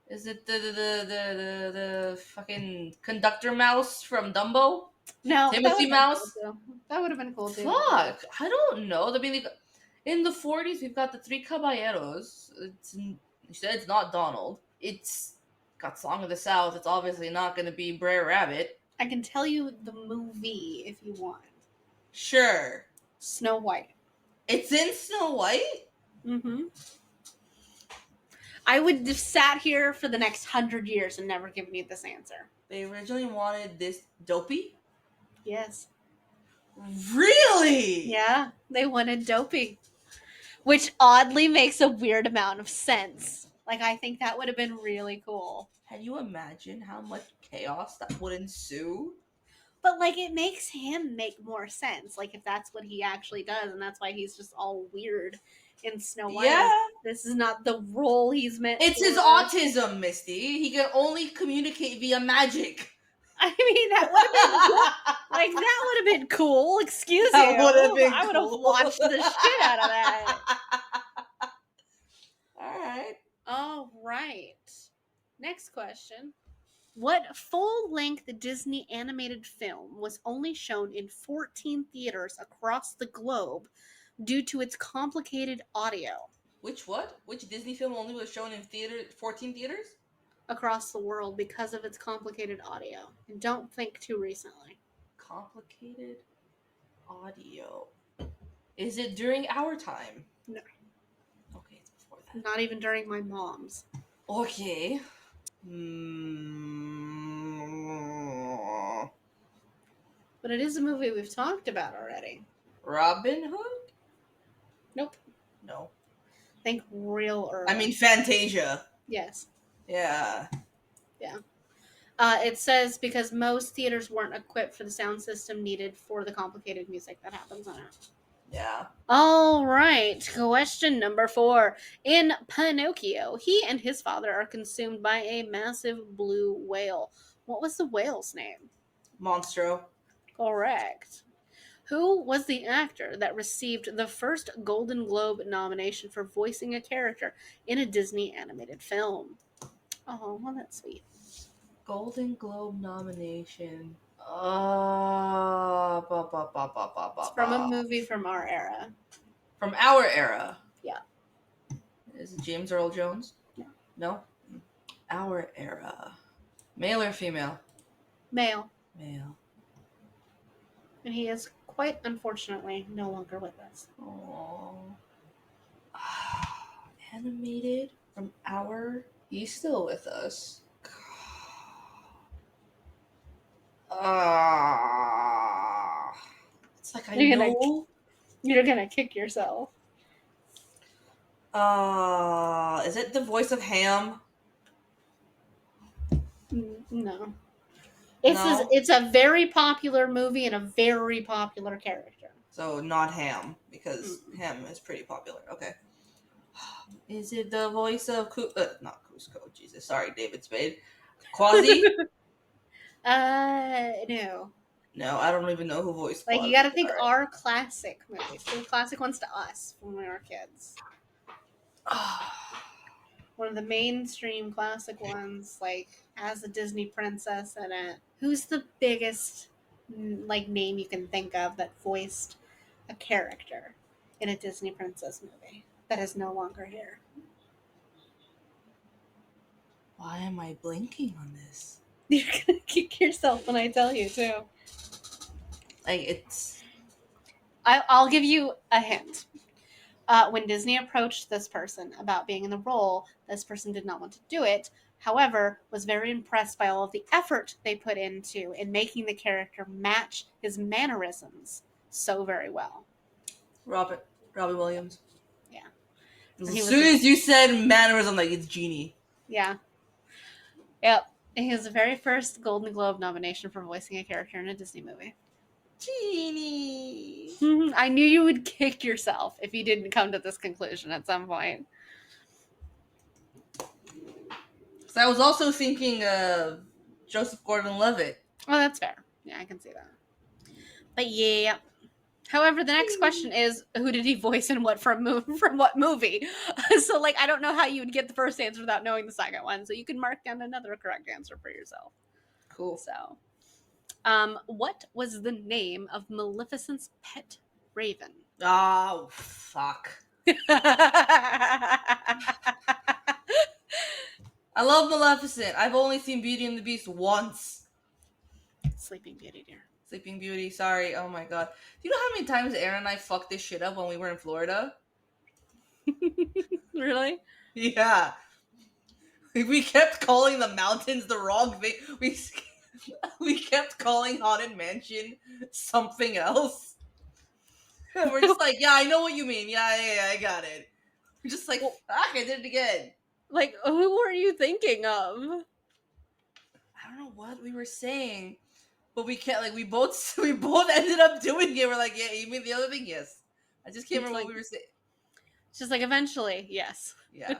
Is it the fucking conductor mouse from Dumbo? No, Timothy Mouse. cool that would have been cool too. Fuck, I don't know. I mean, in the 40s, we've got the Three Caballeros. You said it's not Donald. It's got Song of the South. It's obviously not going to be Brer Rabbit. I can tell you the movie if you want. Sure. Snow White. It's in Snow White? Mm-hmm. I would have sat here for the next 100 years and never given you this answer. They originally wanted this Dopey? Yes. Really? Yeah, they wanted Dopey. Which oddly makes a weird amount of sense. I think that would have been really cool. Can you imagine how much chaos that would ensue? But it makes him make more sense. If that's what he actually does, and that's why he's just all weird in Snow White. Yeah. This is not the role he's meant It's his autism, Misty. He can only communicate via magic. I mean, that would have been cool. That would have been cool. Excuse That you. would have been I would have cool. watched the shit out of that. All right. Next question. What full-length Disney animated film was only shown in 14 theaters across the globe due to its complicated audio? Which Disney film only was shown in 14 theaters? Across the world because of its complicated audio. And don't think too recently. Complicated audio. Is it during our time? No. Okay, it's before that. Not even during my mom's. Okay. But it is a movie we've talked about already. Robin Hood? Nope. No. Think real early. I mean Fantasia. Yes. Yeah. Yeah. It says because most theaters weren't equipped for the sound system needed for the complicated music that happens on it. Yeah. All right. Question number 4. In Pinocchio, he and his father are consumed by a massive blue whale. What was the whale's name? Monstro. Correct. Who was the actor that received the first Golden Globe nomination for voicing a character in a Disney animated film? Oh, well, that's sweet. Golden Globe nomination. It's from a movie from our era. From our era? Yeah. Is it James Earl Jones? No. No? Our era. Male or female? Male. Male. And he is, quite unfortunately, no longer with us. Aww. Animated from our... He's still with us. It's like You're gonna kick yourself. Is it the voice of Ham? No. It's a very popular movie and a very popular character. So not Ham, because Ham is pretty popular. Okay. Is it the voice of not Cusco? Jesus, sorry, David Spade. Quasi? No. No, I don't even know who voiced Quasi. You gotta think our classic movies. The classic ones to us when we were kids. One of the mainstream classic ones, has a Disney princess in it. Who's the biggest, name you can think of that voiced a character? in a Disney princess movie that is no longer here. Why am I blanking on this? You're gonna kick yourself when I tell you too. Like, it's... I'll give you a hint. When Disney approached this person about being in the role, this person did not want to do it. However, was very impressed by all of the effort they put into in making the character match his mannerisms so very well. Robbie Williams. Yeah. As He was soon the- as you said mannerism, like, it's Genie. Yeah. Yep. He was the very first Golden Globe nomination for voicing a character in a Disney movie. Genie. I knew you would kick yourself if you didn't come to this conclusion at some point. So I was also thinking of Joseph Gordon-Levitt. Oh, that's fair. Yeah, I can see that. But yeah. However, the next question is, who did he voice in what from what movie? So, like, I don't know how you would get the first answer without knowing the second one. So you can mark down another correct answer for yourself. Cool. So, what was the name of Maleficent's pet raven? Oh, fuck. I love Maleficent. I've only seen Beauty and the Beast once. Sleeping Beauty, dear. Sleeping Beauty, sorry. Oh my god. Do you know how many times Aaron and I fucked this shit up when we were in Florida? Really? Yeah. We kept calling the mountains the wrong thing. We kept calling Haunted Mansion something else. And we're just like, yeah, I know what you mean. Yeah, I got it. We're just like, fuck, I did it again. Like, who were you thinking of? I don't know what we were saying, but we can't. Like, we both ended up doing it. We're like, yeah, you mean the other thing? Yes. I just can't remember what we were saying. Just like, eventually, yes. Yeah.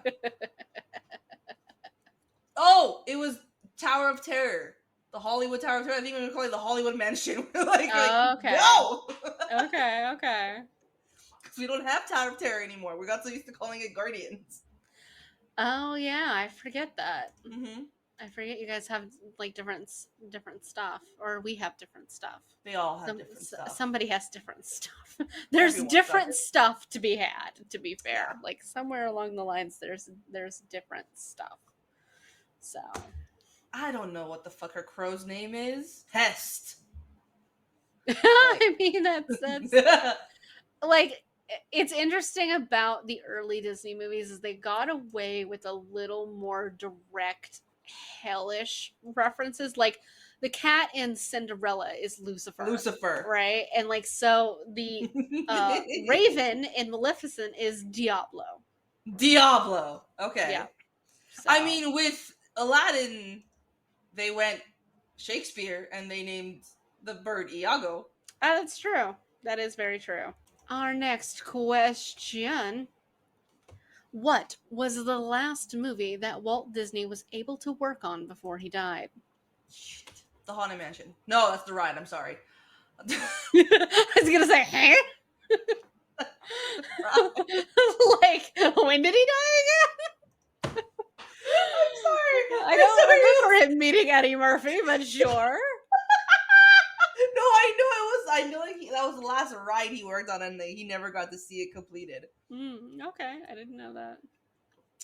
Oh, it was Tower of Terror. The Hollywood Tower of Terror. I think we were calling it the Hollywood Mansion. We're like, Okay. no! Okay. Because we don't have Tower of Terror anymore. We got so used to calling it Guardians. Oh yeah, I forget that. Mm-hmm. I forget you guys have like different stuff, or we have different stuff. They all have different stuff. Somebody has different stuff. There's Everyone's different got stuff to be had. To be fair, Yeah. like somewhere along the lines, there's different stuff. So I don't know what the fuck her crow's name is. Hest. I mean that's like, it's interesting about the early Disney movies is they got away with a little more direct hellish references. Like the cat in Cinderella is Lucifer. Right? And like so the raven in Maleficent is Diablo. Diablo. Okay. Yeah. So. I mean, with Aladdin, they went Shakespeare and they named the bird Iago. That's true. That is very true. Our next question. What was the last movie that Walt Disney was able to work on before he died? Shit. The Haunted Mansion. No, that's the ride. I'm sorry. I was gonna say, huh? Like, when did he die again? I'm sorry. I don't remember him meeting Eddie Murphy, but sure. No, I know like that was the last ride he worked on, and he never got to see it completed. Okay, I didn't know that.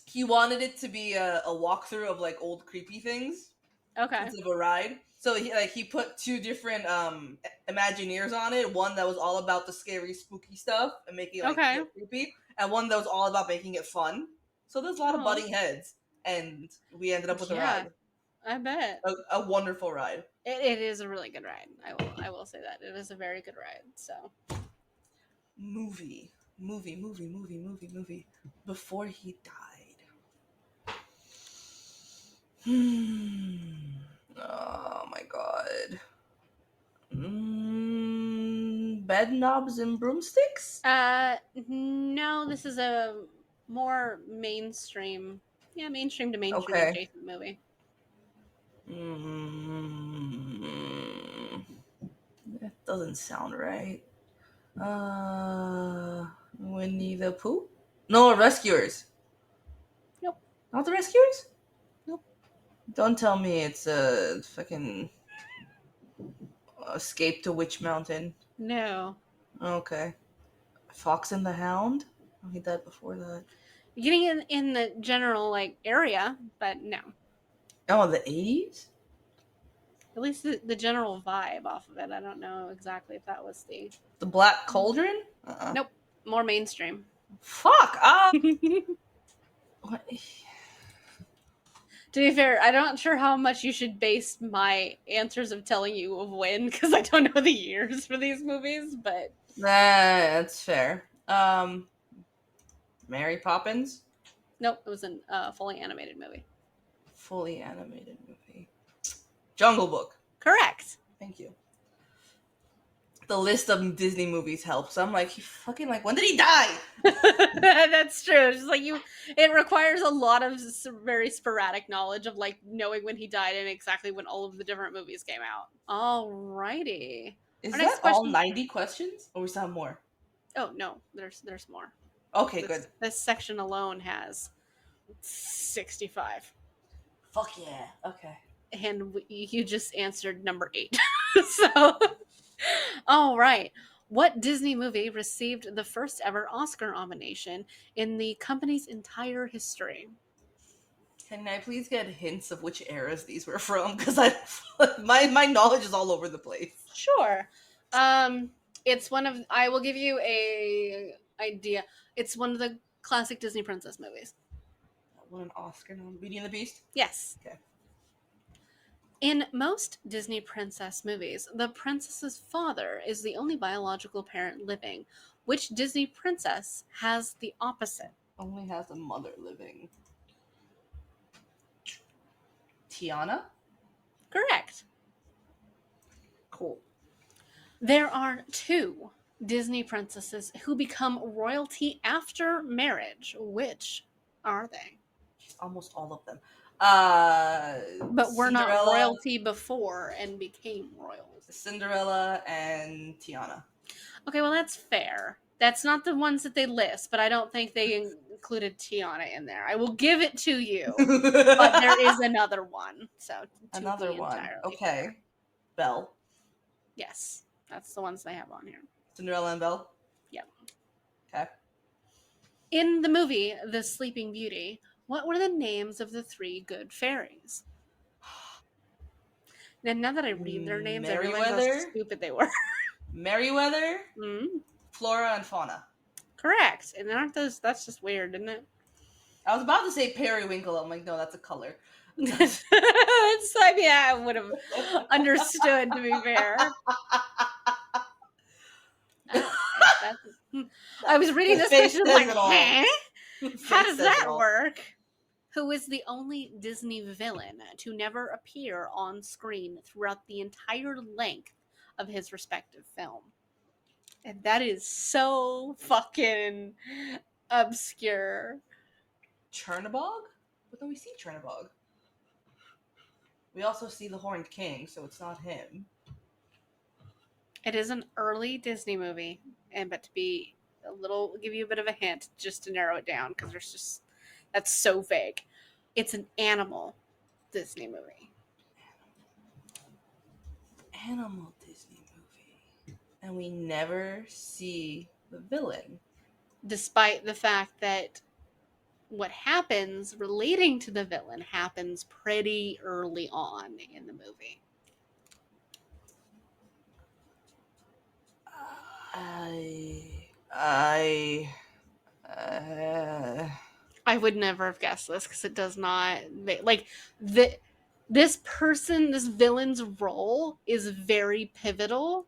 He wanted it to be a walkthrough of like old creepy things. Okay. Instead of a ride. So he put two different Imagineers on it. One that was all about the scary, spooky stuff and making it creepy, and one that was all about making it fun. So there's a lot of butting heads, and we ended up with a ride. I bet. A wonderful ride. It is a really good ride. I will say that it is a very good ride. So. Movie. Before he died. Oh my god. Bed knobs and broomsticks? No, this is a more mainstream to mainstream adjacent movie. That doesn't sound right. Winnie the Pooh? No, Rescuers. Nope. Not the Rescuers? Nope. Don't tell me it's a fucking Escape to Witch Mountain. No. Okay. Fox and the Hound? Oh, he died before that. Getting in the general like area, but no. Oh, the 80s? At least the general vibe off of it. I don't know exactly if that was the. The Black Cauldron? Uh-uh. Nope, more mainstream. Fuck! To What? be fair, I'm not sure how much you should base my answers of telling you of when, because I don't know the years for these movies, but. That's fair. Mary Poppins? Nope, it was a fully animated movie. Fully animated movie. Jungle Book. Correct. Thank you. The list of Disney movies helps. I'm like, he fucking like, when did he die? That's true. It's just like it requires a lot of very sporadic knowledge of like knowing when he died and exactly when all of the different movies came out. Alrighty. Is Our that next all question. 90 questions? Or is that more? Oh no, there's more. Okay, good. This section alone has 65. Fuck yeah. Okay. And you just answered number 8. So, all right. What Disney movie received the first ever Oscar nomination in the company's entire history? Can I please get hints of which eras these were from? Because my knowledge is all over the place. Sure. It's one of. I will give you a idea. It's one of the classic Disney princess movies. What an Oscar nomination. Beauty and the Beast? Yes. Okay. In most Disney princess movies, the princess's father is the only biological parent living. Which Disney princess has the opposite? Only has a mother living. Tiana? Correct. Cool. There are 2 Disney princesses who become royalty after marriage. Which are they? Almost all of them. But we're not Cinderella, royalty before and became royals. Cinderella and Tiana. Okay, well, that's fair. That's not the ones that they list, but I don't think they included Tiana in there. I will give it to you, but there is another one. So Another one. Okay. Fair. Belle. Yes, that's the ones they have on here. Cinderella and Belle? Yep. Okay. In the movie The Sleeping Beauty, what were the names of the 3 good fairies? Now that I read their names, I realize how stupid they were. Meriwether, Mm-hmm. Flora, and Fauna. Correct. And aren't those? That's just weird, isn't it? I was about to say periwinkle. I'm like, no, that's a color. I mean, I would have understood, to be fair. I was reading this question, I'm like, huh? How does that work? Who is the only Disney villain to never appear on screen throughout the entire length of his respective film? And that is so fucking obscure. Chernabog? But then we see Chernabog. We also see the Horned King, so it's not him. It is an early Disney movie, but to be give you a bit of a hint just to narrow it down, because there's just, that's so vague. It's an animal Disney movie. Animal Disney movie. And we never see the villain. Despite the fact that what happens relating to the villain happens pretty early on in the movie. I would never have guessed this because it does not, like, this villain's role is very pivotal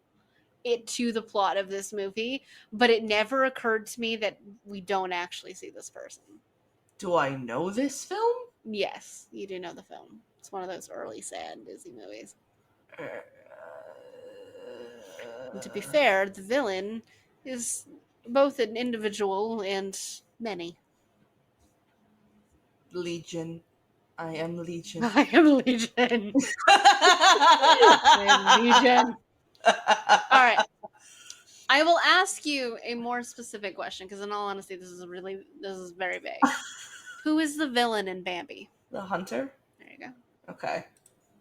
to the plot of this movie, but it never occurred to me that we don't actually see this person. Do I know this film? Yes, you do know the film. It's one of those early sad Disney movies. And to be fair, the villain is both an individual and many. Legion. I am Legion. I am Legion. I am Legion. All right. I will ask you a more specific question, because in all honesty, this is very vague. Who is the villain in Bambi? The hunter? There you go. Okay.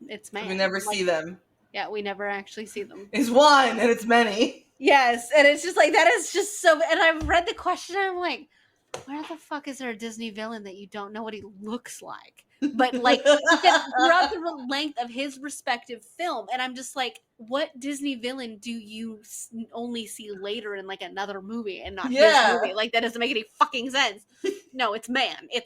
It's man. We never see them. Yeah, we never actually see them. It's one and it's many. Yes, and it's just like that is just so. And I've read the question, and I'm like, where the fuck is there a Disney villain that you don't know what he looks like? But like he said throughout the length of his respective film, and I'm just like, what Disney villain do you only see later in like another movie and not his movie? Like that doesn't make any fucking sense. No, it's man in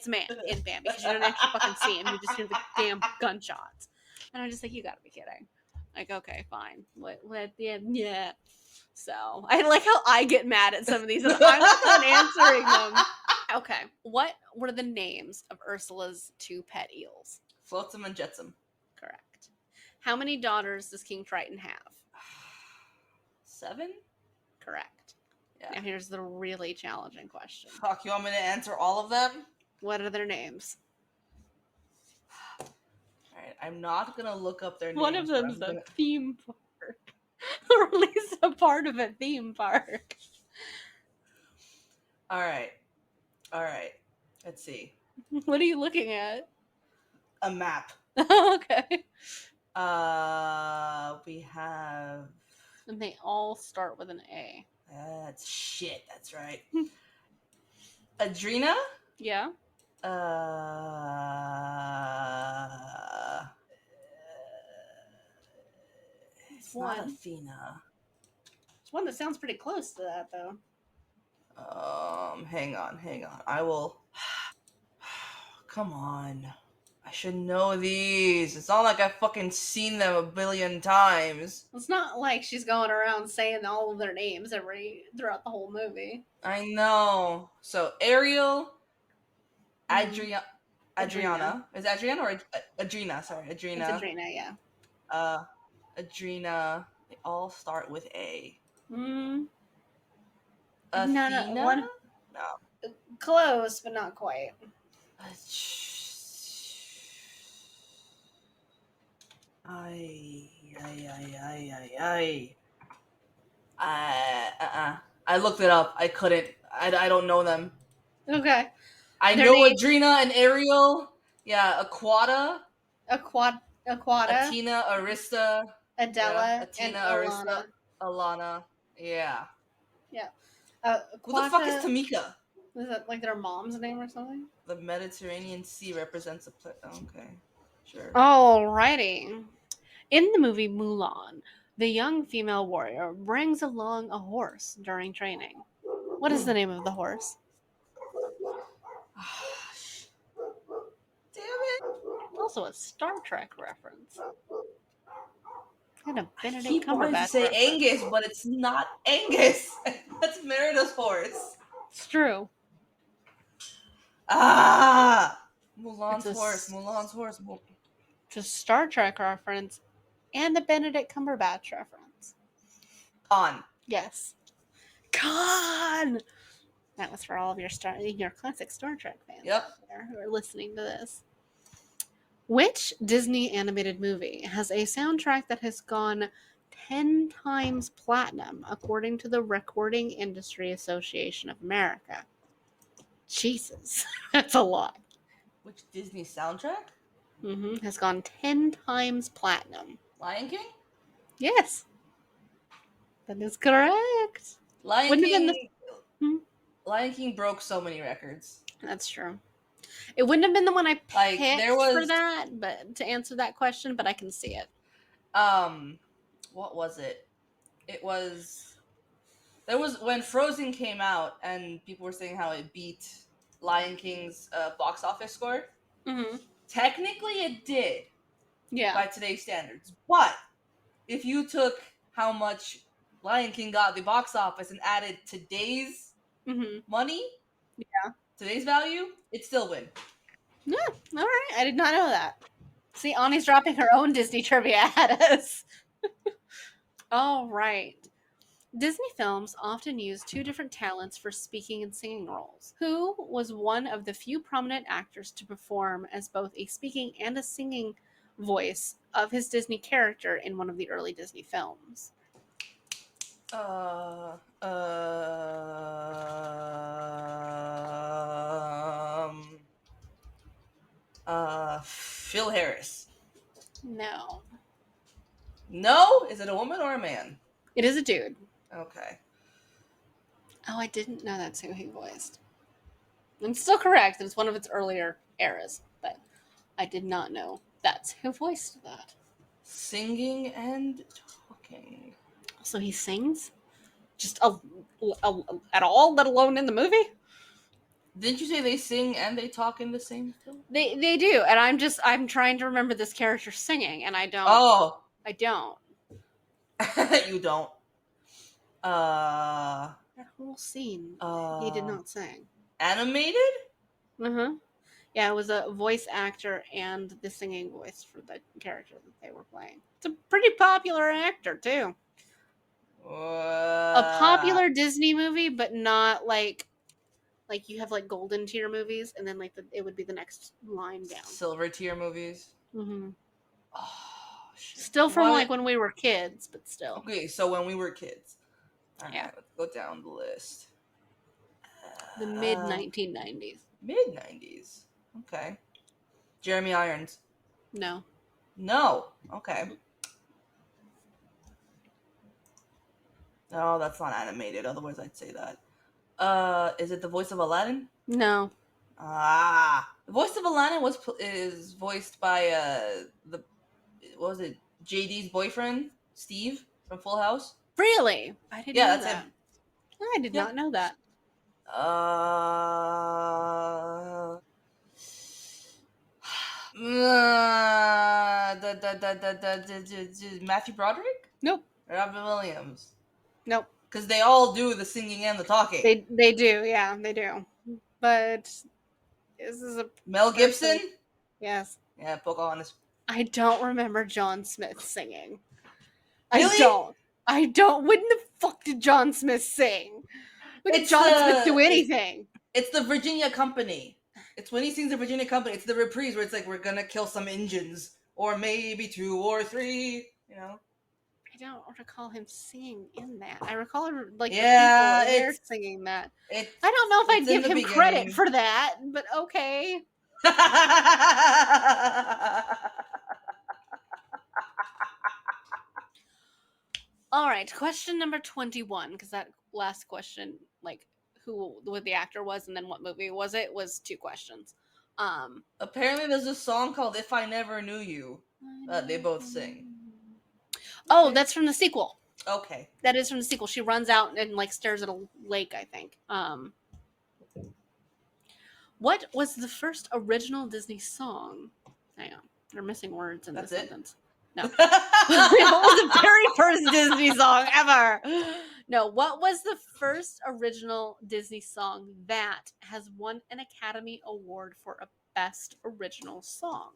Bam because you don't actually fucking see him. You just hear the damn gunshots, and I'm just like, you gotta be kidding. Like, okay, fine. What? Yeah. So I like how I get mad at some of these, and I'm the one answering them. Okay, what were the names of Ursula's two pet eels? Flotsam and Jetsam. Correct. How many daughters does King Triton have? 7? Correct. Yeah. Now here's the really challenging question. Fuck, you want me to answer all of them? What are their names? Alright, I'm not gonna look up their names. One of them's a theme park. Or at least a part of a theme park. Alright. Let's see. What are you looking at? A map. Okay. We have... And they all start with an A. That's shit, that's right. Adrena? Yeah. It's not Athena. It's one that sounds pretty close to that, though. Hang on. I will... Come on. I should know these. It's not like I've fucking seen them a billion times. It's not like she's going around saying all of their names throughout the whole movie. I know. So, Ariel, Adriana. Is it Adriana or Adrena? Sorry, Adrena. It's Adrena, yeah. Adrena. They all start with A. Athena? No. Close, but not quite. I looked it up. I couldn't. I don't know them. Okay. I know Adrena and Ariel. Yeah, Aquata. Athena, Arista. Adela, Athena, and Arista, Alana. Yeah. Yeah. Who the fuck is Tamika? Is that like their mom's name or something? The Mediterranean Sea represents a place. Okay, sure. Alrighty. In the movie Mulan, the young female warrior brings along a horse during training. What is the name of the horse? Damn it. Also a Star Trek reference. And a Benedict I keep wanting to say reference. Angus, but it's not Angus. That's Merida's horse. It's true. Mulan's horse. It's a Star Trek reference and a Benedict Cumberbatch reference. Khan. Yes. Khan! That was for all of your classic Star Trek fans out there who are listening to this. Which Disney animated movie has a soundtrack that has gone 10 times platinum, according to the Recording Industry Association of America? Jesus, that's a lot. Which Disney soundtrack? Has gone 10 times platinum. Lion King? Yes. That is correct. Lion King broke so many records. That's true. It wouldn't have been the one I picked for that, but to answer that question, but I can see it. What was it? There was when Frozen came out and people were saying how it beat Lion King's box office score. Technically it did. Yeah. By today's standards. But if you took how much Lion King got at the box office and added today's money, today's value, it'd still win. Yeah, all right. I did not know that. See, Ani's dropping her own Disney trivia at us. All right. Disney films often use two different talents for speaking and singing roles. Who was one of the few prominent actors to perform as both a speaking and a singing voice of his Disney character in one of the early Disney films? Phil Harris. No. No? Is it a woman or a man? It is a dude. Okay. Oh, I didn't know that's who he voiced. I'm still correct. It's one of its earlier eras, but I did not know that's who voiced that. Singing and talking. So he sings? Just at all, let alone in the movie? Didn't you say they sing and they talk in the same film? They do, and I'm trying to remember this character singing, and I don't. Oh, I don't. you don't. Uh, That whole scene, he did uh, not sing. animated? Uh-huh. Yeah, it was a voice actor and the singing voice for the character that they were playing. It's a pretty popular actor too. A Uh, popular Disney movie, but not like you have like golden tier movies, and then like it would be the next line down. silver tier movies. Mm-hmm. Oh shit! Still from What? like when we were kids, but still. Okay, so when we were kids. All right, Yeah, let's go down the list. the mid 1990s. Mid 90s. Okay. Jeremy Irons. No. No. Okay. No, that's not animated. Otherwise, I'd say that. Is it the voice of Aladdin? No. The voice of Aladdin is voiced by the what was it? JD's boyfriend, Steve from Full House. Really? I didn't Yeah, know that's that. him. I did Yeah. not know that. Uh, Matthew Broderick? Nope. Robin Williams. Nope. Because they all do the singing and the talking. They do. Yeah, they do. But this is a Mel person. Gibson? Yes. Yeah, Pocahontas. I don't remember John Smith singing. Really? I don't. When the fuck did John Smith sing? When did It's John Smith do anything? It's the Virginia Company. It's when he sings the Virginia Company. It's the reprise where it's like, we're gonna kill some Injuns. Or maybe 2 or 3, you know? I don't recall him singing in that. I recall like Yeah, the people there singing that. it's I don't know if I'd it's in give the him credit beginning. for that, but okay. All right, question number 21, because that last question, like what the actor was and then what movie was it, was 2 questions. Apparently there's a song called If I Never Knew You that they both sing. Oh, Okay. that's from the sequel. Okay. That is from the sequel. She runs out and like stares at a lake, I think. What was the first original Disney song? Hang on. They're missing words in That's this it? sentence. No. What was the very first Disney song ever? No, what was the first original Disney song that has won an Academy Award for a Best Original Song?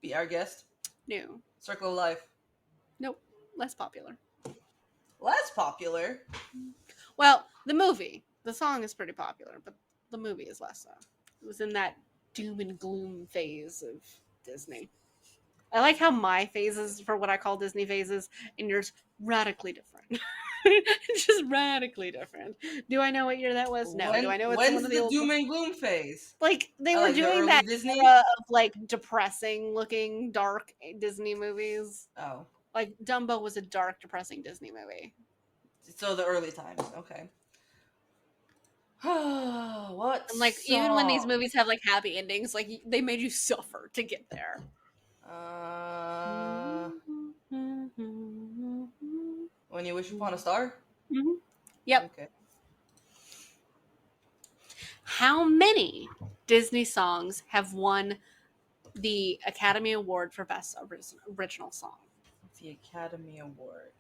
Be our guest. No. Circle of Life. Nope. Less popular. Less popular. Well, the movie. The song is pretty popular, but the movie is less so. It was in that doom and gloom phase of Disney. I like how my phases for what I call Disney phases and yours radically different. Just radically different. Do I know what year that was? No. Do I know it's one When's of the the old doom and gloom phase? like they were Like the doing early that Disney? era of like depressing looking dark Disney movies. Oh. Like Dumbo was a dark, depressing Disney movie. So the early times. Okay. What And like song? even when these movies have like happy endings, like they made you suffer to get there. When You Wish Upon a Star? Mm-hmm. Yep. Okay. How many Disney songs have won the Academy Award for Best Original Song? The Academy Award.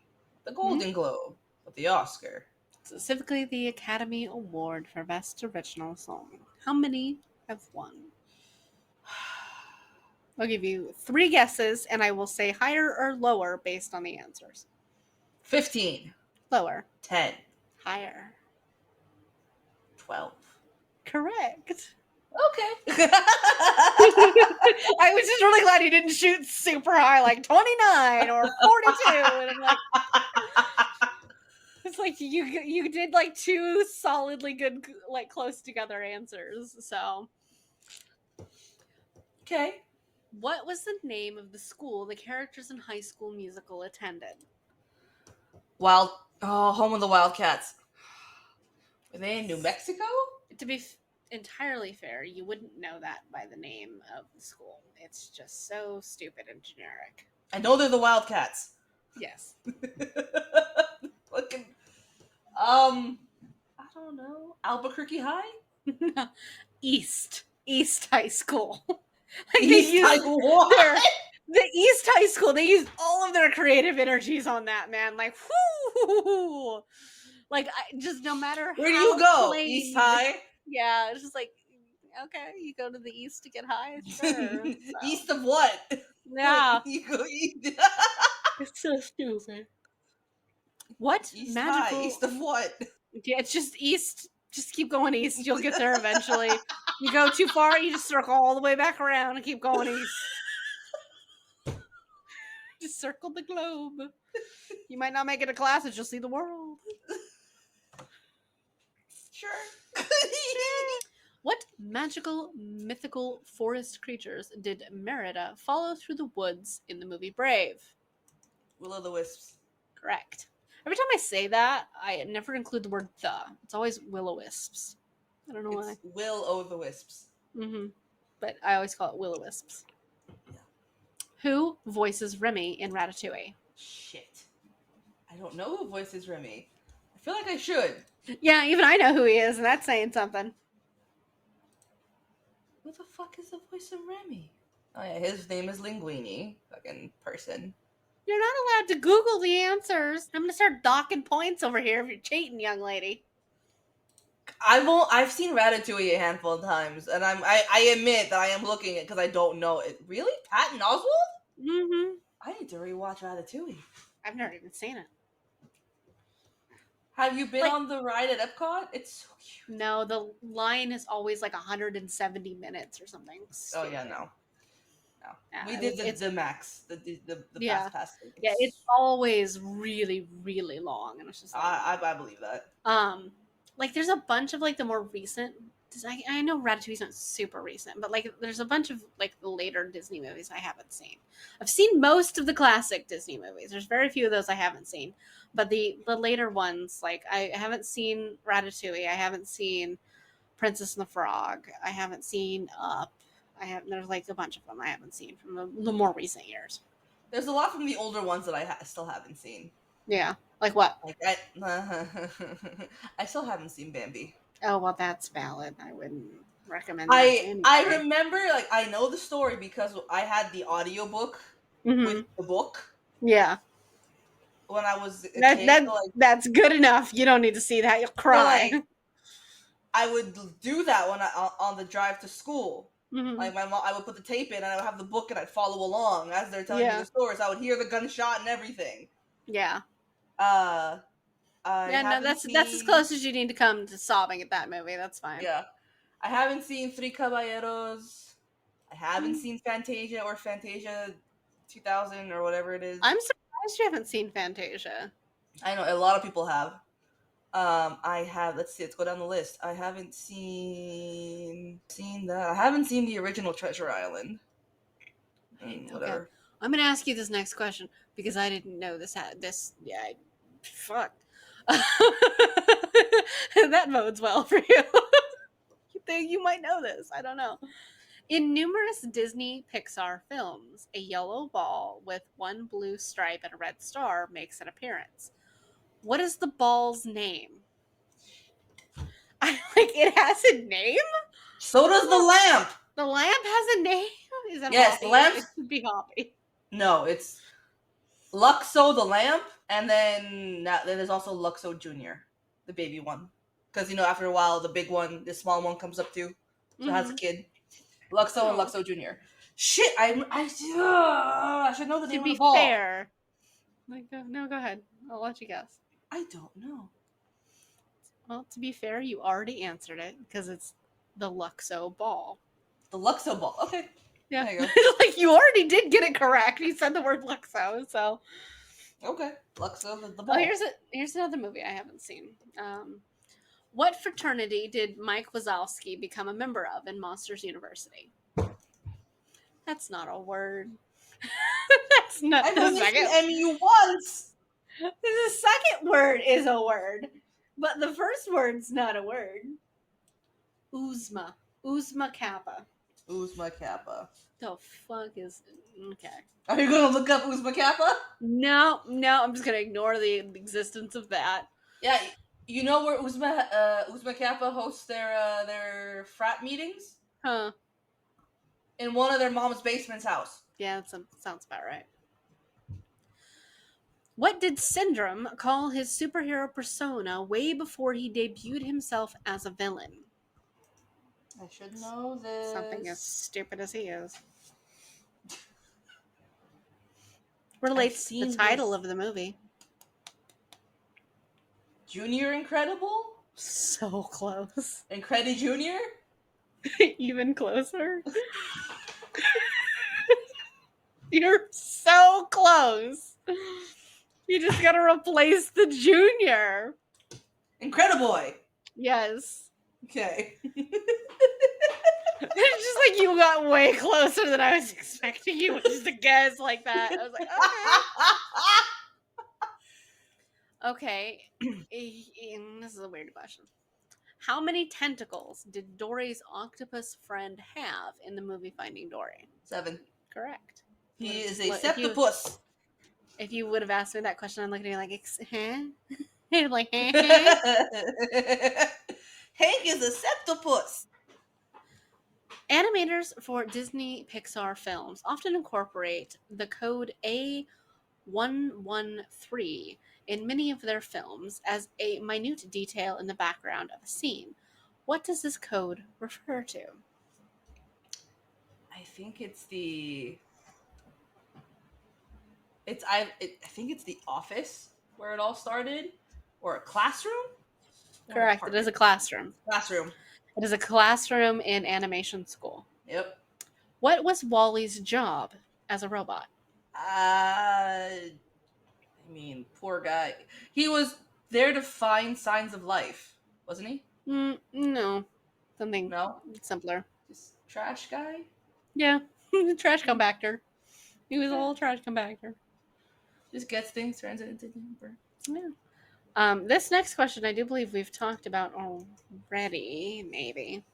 The Golden Globe. But the Oscar. Specifically, the Academy Award for Best Original Song. How many have won? I'll give you 3 guesses, and I will say higher or lower based on the answers. 15. Lower. 10. Higher. 12. Correct. Okay. I was just really glad you didn't shoot super high, like 29 or 42. And I'm like, it's like you did like 2 solidly good, like close together answers. So Okay. What was the name of the school the characters in High School Musical attended? Home of the Wildcats. Were they in New Mexico? To be entirely fair, you wouldn't know that by the name of the school. It's just so stupid and generic. I know they're the Wildcats. Yes. Fucking, I don't know. Albuquerque High? East High School. East High what? The East High School. They used all of their creative energies on that, man. Like, whoo! Like, just no matter Where do how you go? plain, East High? Yeah, it's just like, okay, you go to the East to get high, sure. So. East of what? Yeah. You go east. It's so stupid. What East magical? High. East of what? Yeah, it's just east. Just keep going east. You'll get there eventually. You go too far, you just circle all the way back around and keep going east. Just circle the globe. You might not make it to class, but you'll see the world. Sure. What magical, mythical forest creatures did Merida follow through the woods in the movie Brave? Will-o'-the-wisps. Correct. Every time I say that, I never include the word the. It's always will-o'-wisps. I don't know why. Will-o'-the-wisps. Mm-hmm. But I always call it will-o'-wisps. Yeah. Who voices Remy in Ratatouille? Shit. I don't know who voices Remy. I feel like I should. Yeah, even I know who he is, and that's saying something. Who the fuck is the voice of Remy? Oh yeah, his name is Linguini. Fucking person. You're not allowed to Google the answers. I'm gonna start docking points over here if you're cheating, young lady. I've seen Ratatouille a handful of times, and I admit that I am looking at because I don't know it. Really, Patton Oswalt? Mm-hmm. I need to rewatch Ratatouille. I've never even seen it. Have you been Like- on the ride at Epcot? It's so cute. No, the line is always like 170 minutes or something. Oh yeah, no. Yeah, We did the max, the Yeah. fast pass thing. Yeah, it's always really, really long, and it's just like, I believe that. like there's a bunch of like the more recent. I know Ratatouille's not super recent, but like there's a bunch of like the later Disney movies I haven't seen. I've seen most of the classic Disney movies. There's very few of those I haven't seen, but the later ones, like I haven't seen Ratatouille. I haven't seen Princess and the Frog. I haven't seen Up. There's like a bunch of them I haven't seen from the more recent years. There's a lot from the older ones that I still haven't seen. Yeah, like what? Like I still haven't seen Bambi. Oh well, that's valid. I wouldn't recommend that. To anybody. I remember, like, I know the story because I had the audiobook with the book. Yeah, when I was a kid. So, like, that's good enough. You don't need to see that. You'll cry. like, I would do that when on the drive to school. Like my mom, I would put the tape in and I would have the book and I'd follow along as they're telling me the stories. I would hear the gunshot and everything. Yeah. Yeah, no, that's as close as you need to come to sobbing at that movie. That's fine. Yeah. I haven't seen Three Caballeros. I haven't seen Fantasia or Fantasia 2000 or whatever it is. I'm surprised you haven't seen Fantasia. I know a lot of people have. I have. Let's see. Let's go down the list. I haven't seen that. I haven't seen the original Treasure Island. Whatever. Okay. I'm gonna ask you this next question because I didn't know this had this. Yeah, fuck. That bodes well for you. You think you might know this? I don't know. In numerous Disney Pixar films, a yellow ball with one blue stripe and a red star makes an appearance. What is the ball's name? It has a name? So does the lamp. The lamp has a name? Is that yes, Hoppy? The lamp. It could be Hoppy. No, it's Luxo the lamp, and then there's also Luxo Jr., the baby one. Because, after a while, the big one, the small one comes up too. So it has a kid. Luxo and Luxo Jr. Shit, I should know the name of the ball. To be fair. No, go ahead. I'll let you guess. I don't know. Well, to be fair, you already answered it because it's the Luxo ball. The Luxo ball. Okay. Yeah. There you go. You already did get it correct. You said the word Luxo, so. Okay. Luxo the ball. Oh, here's another movie I haven't seen. What fraternity did Mike Wazowski become a member of in Monsters University? That's not a word. That's not I've the only second. seen MU once. The second word is a word, but the first word's not a word. Uzma. Uzma Kappa. Uzma Kappa. The fuck is okay? Are you gonna look up Uzma Kappa? No, I'm just gonna ignore the existence of that. Yeah, you know where Uzma Kappa hosts their frat meetings? Huh? In one of their mom's basement's house. Yeah, that sounds about right. What did Syndrome call his superhero persona way before he debuted himself as a villain? I should know this. Something as stupid as he is. Relates to the title of the movie. Junior Incredible? So close. Incredi Junior? Even closer. You're so close. You just gotta replace the junior. Incrediboy. Yes. Okay. It's just like you got way closer than I was expecting you just to guess like that. I was like, okay. Okay. This is a weird question. How many tentacles did Dory's octopus friend have in the movie Finding Dory? 7. Correct. He is a Look, septopus. If you would have asked me that question, I'm looking at you like, huh? Like, Hank is a septopus. Animators for Disney Pixar films often incorporate the code A113 in many of their films as a minute detail in the background of a scene. What does this code refer to? I think it's the. I think it's the office where it all started, or a classroom. Correct. It is a classroom. Classroom. It is a classroom in animation school. Yep. What was Wally's job as a robot? I mean, poor guy. He was there to find signs of life, wasn't he? No. Something simpler. Just trash guy? Yeah. Trash compactor. He was a little trash compactor. Just gets things, turns it into number. Yeah. This next question I do believe we've talked about already, maybe.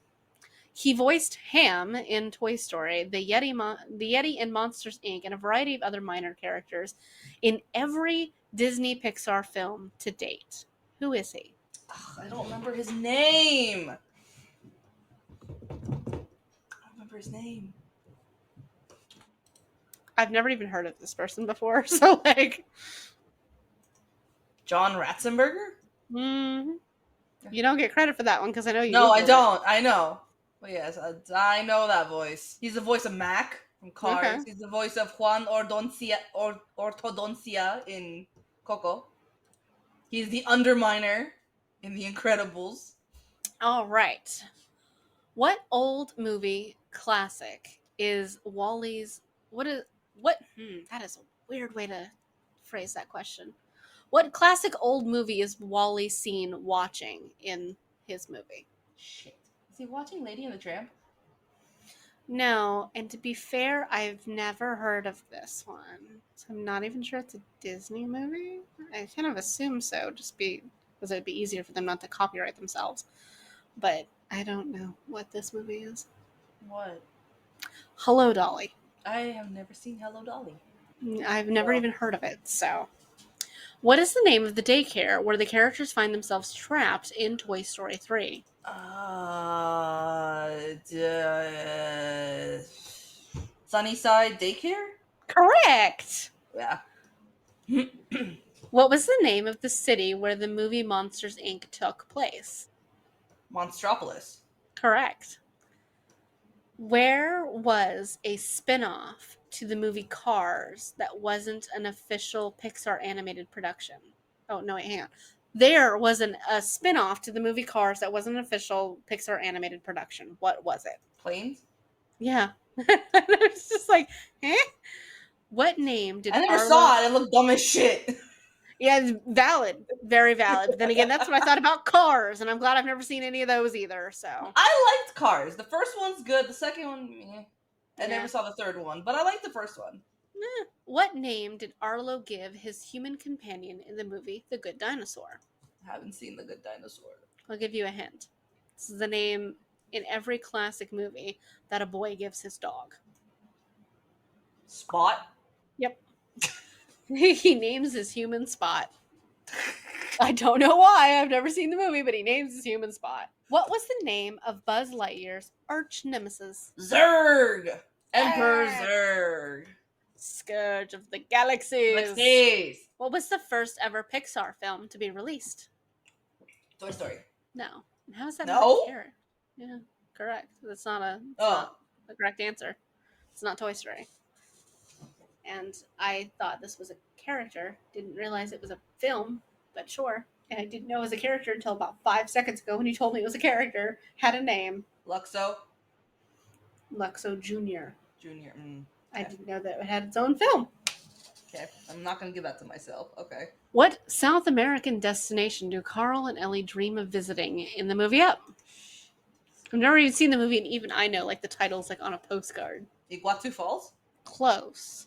He voiced Ham in Toy Story, the Yeti in Monsters, Inc., and a variety of other minor characters in every Disney Pixar film to date. Who is he? Ugh, I don't remember his name. I've never even heard of this person before, so like... John Ratzenberger? Mm-hmm. You don't get credit for that one because I know you. No, I don't. I know. But yes, I know that voice. He's the voice of Mac from Cars. Okay. He's the voice of Juan Ortodoncia in Coco. He's the Underminer in The Incredibles. All right. What old movie classic is Wally's... That is a weird way to phrase that question. What classic old movie is Wally seen watching in his movie? Shit. Is he watching Lady and the Tramp? No, and to be fair, I've never heard of this one. So I'm not even sure it's a Disney movie. I kind of assume so, because it'd be easier for them not to copyright themselves. But I don't know what this movie is. What? Hello, Dolly. I have never seen Hello, Dolly. I've never even heard of it, so... What is the name of the daycare where the characters find themselves trapped in Toy Story 3? Sunnyside Daycare? Correct! Yeah. What was the name of the city where the movie Monsters, Inc. took place? Monstropolis. Correct. Where was a spin-off to the movie Cars that wasn't an official Pixar animated production? Oh, no, wait, hang on. There was a spin-off to the movie Cars that wasn't an official Pixar animated production. What was it? Planes? Yeah. I was just like, eh? What name did I never saw it. It looked dumb as shit. Yeah, it's valid. Very valid. But then again, that's what I thought about Cars, and I'm glad I've never seen any of those either, so. I liked Cars. The first one's good. The second one, meh. I never saw the third one, but I like the first one. What name did Arlo give his human companion in the movie The Good Dinosaur? I haven't seen The Good Dinosaur. I'll give you a hint. This is the name in every classic movie that a boy gives his dog. Spot? Yep. He names his human Spot. I don't know why. I've never seen the movie, but he names his human Spot. What was the name of Buzz Lightyear's arch nemesis? Zurg! Emperor Zurg. Scourge of the Galaxies. Galaxies. What was the first ever Pixar film to be released? Toy Story. No. How is that No? not a carrot? Yeah, correct. That's not not the correct answer. It's not Toy Story. And I thought this was a character. Didn't realize it was a film, but sure. And I didn't know it was a character until about 5 seconds ago when you told me it was a character. Had a name. Luxo? Luxo Jr. Junior. I didn't know that it had its own film. Okay, I'm not going to give that to myself. Okay. What South American destination do Carl and Ellie dream of visiting in the movie Up? I've never even seen the movie, and even I know, like, the title's like on a postcard. Iguatu Falls? Close.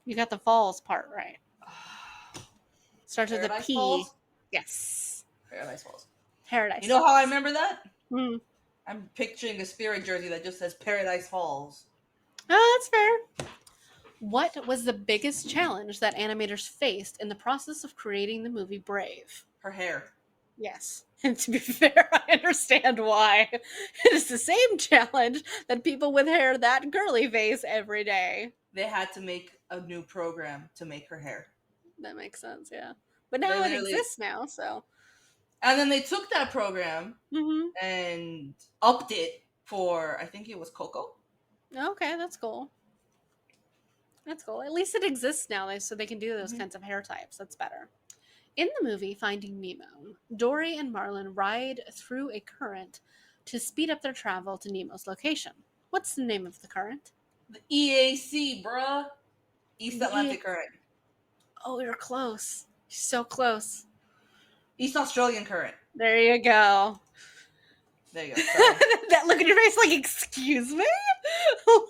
You got the falls part right. Starts with a Paradise P. Falls? Yes. Paradise Falls. Paradise. You know how I remember that? Mm. I'm picturing a Spirit jersey that just says Paradise Falls. Oh, that's fair. What was the biggest challenge that animators faced in the process of creating the movie Brave? Her hair. Yes. And to be fair, I understand why. It is the same challenge that people with hair that girly face every day. They had to make a new program to make her hair. That makes sense, yeah. But now it literally- exists now, so. And then they took that program Mm-hmm. and upped it for, I think it was Coco. Okay, that's cool. That's cool. At least it exists now, so they can do those kinds of hair types. That's better. In the movie Finding Nemo, Dory and Marlin ride through a current to speed up their travel to Nemo's location. What's the name of the current? The EAC, bruh. East Atlantic Current. Oh, you're close. You're so close. East Australian Current. There you go. There you go. Sorry. That look at your face like, excuse me?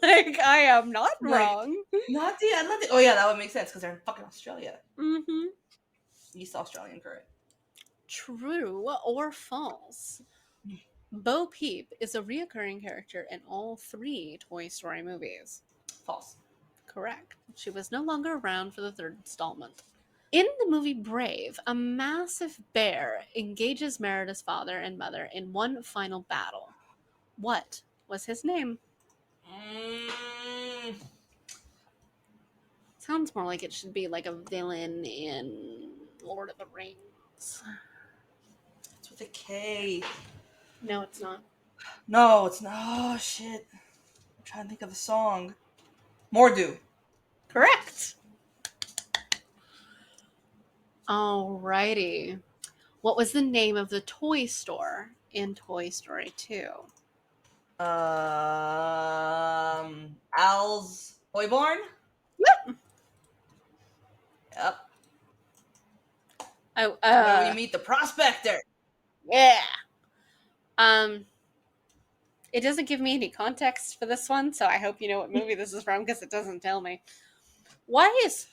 Like, I am not Like, wrong. Not the Atlantic. Oh, yeah, that would make sense because they're in fucking Australia. Mm-hmm. East Australian Current. True or false? Bo Peep is a reoccurring character in all 3 Toy Story movies. False. Correct. She was no longer around for the 3rd installment. In the movie Brave, a massive bear engages Merida's father and mother in one final battle. What was his name? Sounds more like it should be like a villain in Lord of the Rings. It's with a K. No, it's not. No, it's not. Oh, shit. I'm trying to think of the song. Mordu. Correct. Alrighty. What was the name of the toy store in Toy Story 2? Al's Toy Barn? Yep. Yep. Oh, Where we meet the prospector. yeah. It doesn't give me any context for this one, so I hope you know what movie this is from because it doesn't tell me. Why is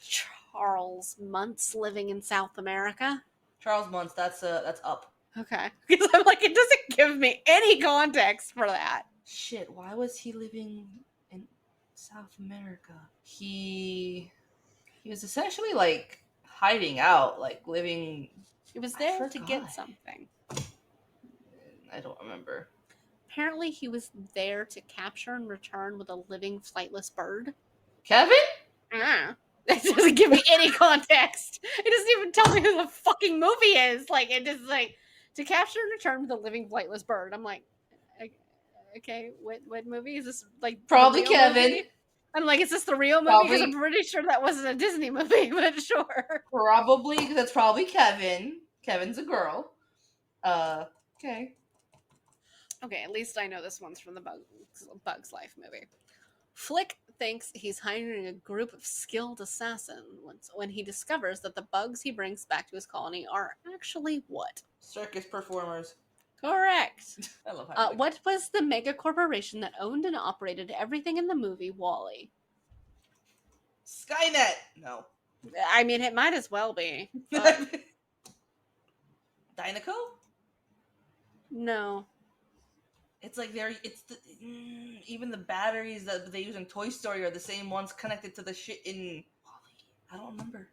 Charles Muntz living in South America? Charles Muntz, that's Up. Okay. Because I'm like, it doesn't give me any context for that. Shit, why was he living in South America? He was essentially like hiding out, like living. He was there to forgot. get something. I don't remember. Apparently, he was there to capture and return with a living flightless bird. Kevin? It doesn't give me any context. It doesn't even tell me who the fucking movie is. Like, it just like to capture and return with a living flightless bird. I'm like, okay, what movie is this? Like, Probably the real Kevin. movie? I'm like, is this the real movie? Because I'm pretty sure that wasn't a Disney movie, but sure. Probably, that's probably Kevin. Kevin's a girl. Okay. Okay, at least I know this one's from the Bug's Life movie. Flick thinks he's hiring a group of skilled assassins when he discovers that the bugs he brings back to his colony are actually what? Circus performers. Correct. I love hyperlinks. What was the mega corporation that owned and operated everything in the movie WALL-E? Skynet. No. I mean, it might as well be. Fuck. Dynaco? No. It's like even the batteries that they use in Toy Story are the same ones connected to the shit in WALL-E. I don't remember.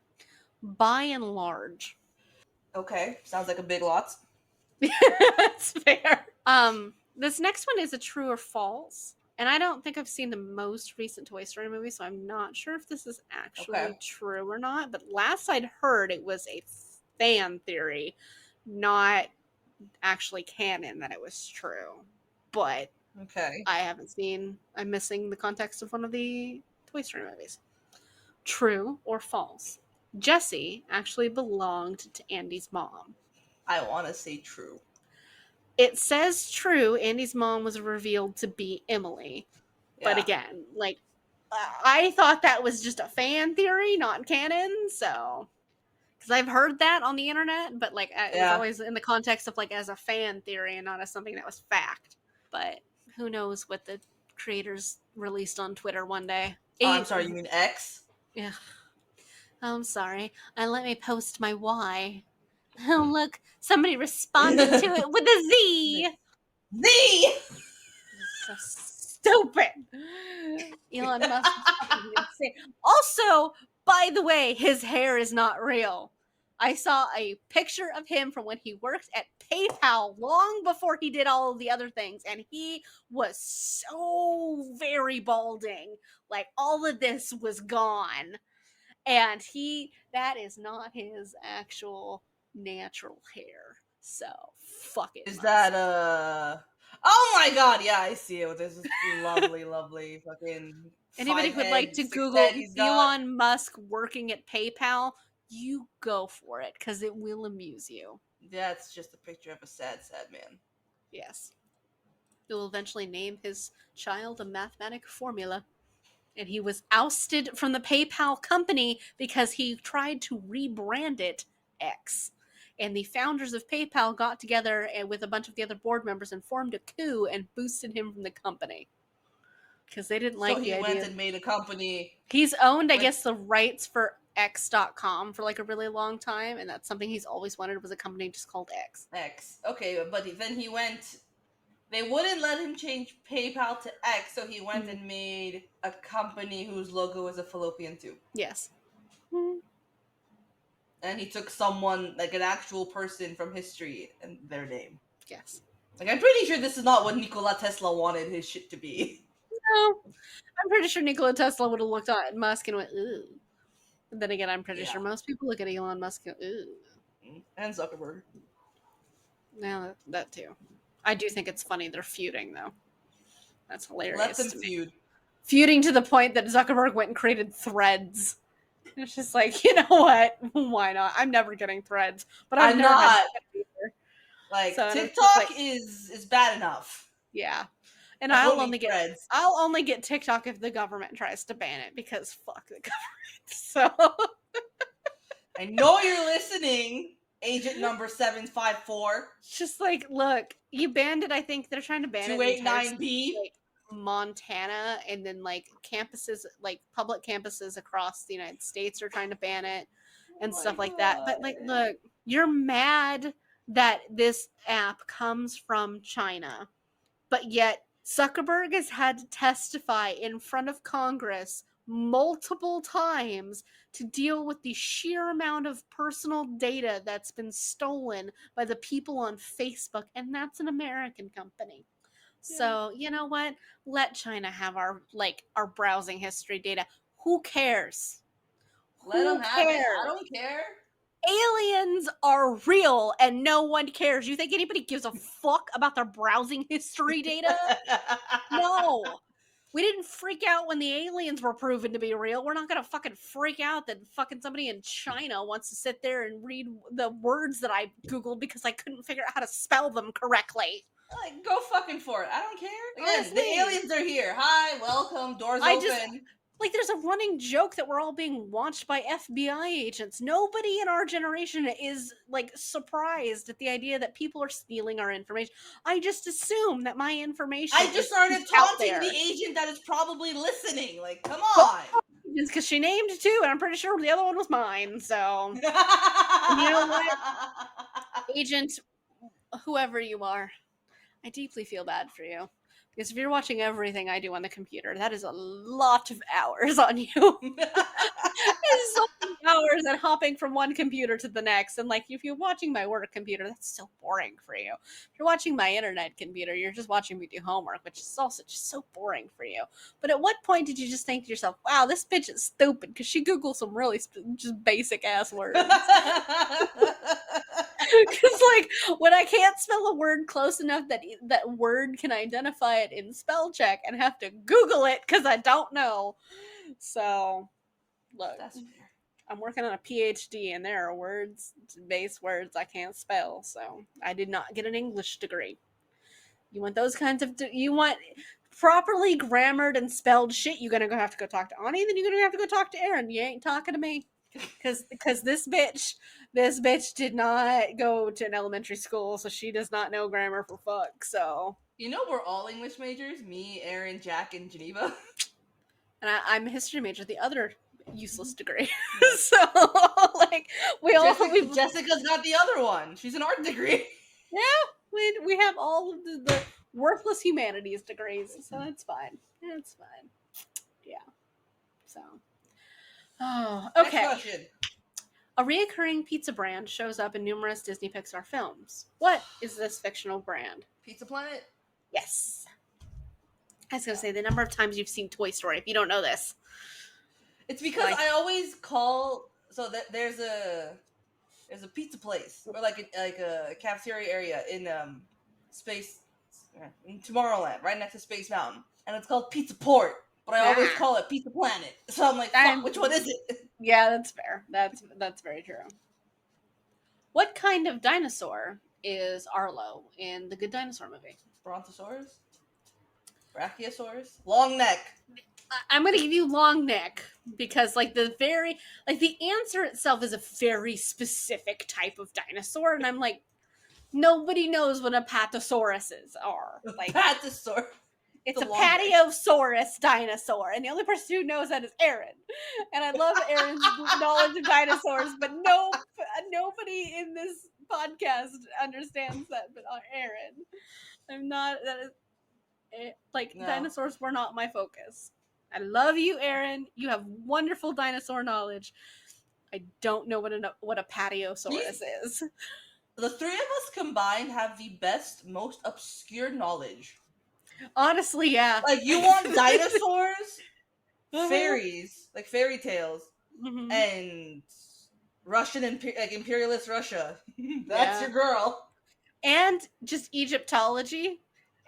By and large. Okay, sounds like a Big Lots. That's fair. This next one is a true or false. And I don't think I've seen the most recent Toy Story movie, so I'm not sure if this is actually true or not. But last I'd heard, it was a fan theory, not actually canon that it was true. But Okay. I haven't seen, I'm missing the context of one of the Toy Story movies. True or false? Jessie actually belonged to Andy's mom. I want to say true. It says true. Andy's mom was revealed to be Emily. Yeah. But again, like, I thought that was just a fan theory, not canon, so. Because I've heard that on the internet, but, like, it was always in the context of, like, as a fan theory and not as something that was fact. But who knows what the creators released on Twitter one day. Oh, I'm sorry, you mean X? Yeah. Oh, I'm sorry. Let me post my Y. Oh, look, somebody responded to it with a Z. Z! So stupid. Elon Musk is fucking insane. Also, by the way, his hair is not real. I saw a picture of him from when he worked at PayPal long before he did all of the other things, and he was so very balding. Like, all of this was gone. And that is not his actual natural hair. So, fuck it. Is Musk. that, oh my god, yeah, I see it. There's this lovely, lovely fucking. Anybody who would like to Google Elon Musk working at PayPal, you go for it, because it will amuse you. That's just a picture of a sad, sad man. Yes. He will eventually name his child a mathematic formula. And he was ousted from the PayPal company because he tried to rebrand it X. And the founders of PayPal got together and with a bunch of the other board members and formed a coup and boosted him from the company. Because they didn't like the idea. So he went and made a company. He's owned, I guess, the rights for X.com for like a really long time. And that's something he's always wanted, was a company just called X. X. Okay, but then he went... They wouldn't let him change PayPal to X, so he went and made a company whose logo is a fallopian tube. Yes. And he took someone, like an actual person from history, and their name. Yes. Like, I'm pretty sure this is not what Nikola Tesla wanted his shit to be. No. I'm pretty sure Nikola Tesla would have looked at Musk and went, ooh. But then again, I'm pretty sure most people look at Elon Musk and go, ooh. And Zuckerberg. Yeah, that too. I do think it's funny they're feuding, though. That's hilarious. Let them feud. Feuding to the point that Zuckerberg went and created Threads. It's just like, you know what? Why not? I'm never getting Threads, but I'm not. Like, so TikTok is bad enough. Yeah, and I'll only get TikTok if the government tries to ban it, because fuck the government. So I know you're listening. Agent number 754. Just like, look, you banned it. I think they're trying to ban 289B. Like Montana, and then like campuses, like public campuses across the United States are trying to ban it and stuff like that. But like, look, you're mad that this app comes from China, but yet Zuckerberg has had to testify in front of Congress multiple times to deal with the sheer amount of personal data that's been stolen by the people on Facebook, and that's an American company. Yeah. So, you know what? Let China have our browsing history data. Who cares? Let them have it. I don't care. Aliens are real and no one cares. You think anybody gives a fuck about their browsing history data? No. We didn't freak out when the aliens were proven to be real. We're not going to fucking freak out that fucking somebody in China wants to sit there and read the words that I Googled because I couldn't figure out how to spell them correctly. Like, go fucking for it. I don't care. Again, the aliens are here. Hi, welcome, doors open. like there's a running joke that we're all being watched by FBI agents. Nobody in our generation is like surprised at the idea that people are stealing our information. I just assume that my information I just started out taunting there. the agent that is probably listening. Like, come on. Because she named two, and I'm pretty sure the other one was mine. So, you know what, agent, whoever you are, I deeply feel bad for you. Because if you're watching everything I do on the computer, that is a lot of hours on you. It's so many hours and hopping from one computer to the next. And like, if you're watching my work computer, that's so boring for you. If you're watching my internet computer, you're just watching me do homework, which is also just so boring for you. But at what point did you just think to yourself, wow, this bitch is stupid because she Googled some really just basic ass words? Because like when I can't spell a word close enough that that word can identify it in spell check and have to Google it because I don't know. So look, That's fair. I'm working on a PhD and there are words, base words I can't spell. So I did not get an English degree. You want those kinds of you want properly grammared and spelled shit, you're gonna have to go talk to Ani, then you're gonna have to go talk to Aaron. You ain't talking to me. Because this bitch did not go to an elementary school, so she does not know grammar for fuck. So You know, we're all English majors. Me, Aaron, Jack, and Geneva. and I'm a history major, the other useless degree. Yeah. So like Jessica's got the other one. She's an art degree. we have all of the worthless humanities degrees, so it's fine. It's fine. Yeah. So oh, Next okay. question. A reoccurring pizza brand shows up in numerous Disney Pixar films. What is this fictional brand? Pizza Planet. Yes. I was going to say the number of times you've seen Toy Story, if you don't know this. It's because Like- I always call so that there's a pizza place or like a cafeteria area in space in Tomorrowland, right next to Space Mountain, and it's called Pizza Port. But I always call it Pizza Planet. So I'm like, fuck, which one is it? Yeah, that's fair. That's very true. What kind of dinosaur is Arlo in the Good Dinosaur movie? Brontosaurus? Brachiosaurus? Long neck. I'm gonna give you long neck because the answer itself is a very specific type of dinosaur, and I'm like, nobody knows what apatosauruses are. Like Patasaur. it's a long neck. patiosaurus dinosaur, and the only person who knows that is Aaron. And I love Aaron's knowledge of dinosaurs, but nobody in this podcast understands that but Aaron. I'm not that is like No. Dinosaurs were not my focus. I love you, Aaron. You have wonderful dinosaur knowledge. I don't know what a patiosaurus is. The three of us combined have the best, most obscure knowledge. Honestly, yeah. Like, you want dinosaurs, fairies, like fairy tales, and Russian imperialist Russia. That's your girl. And just Egyptology.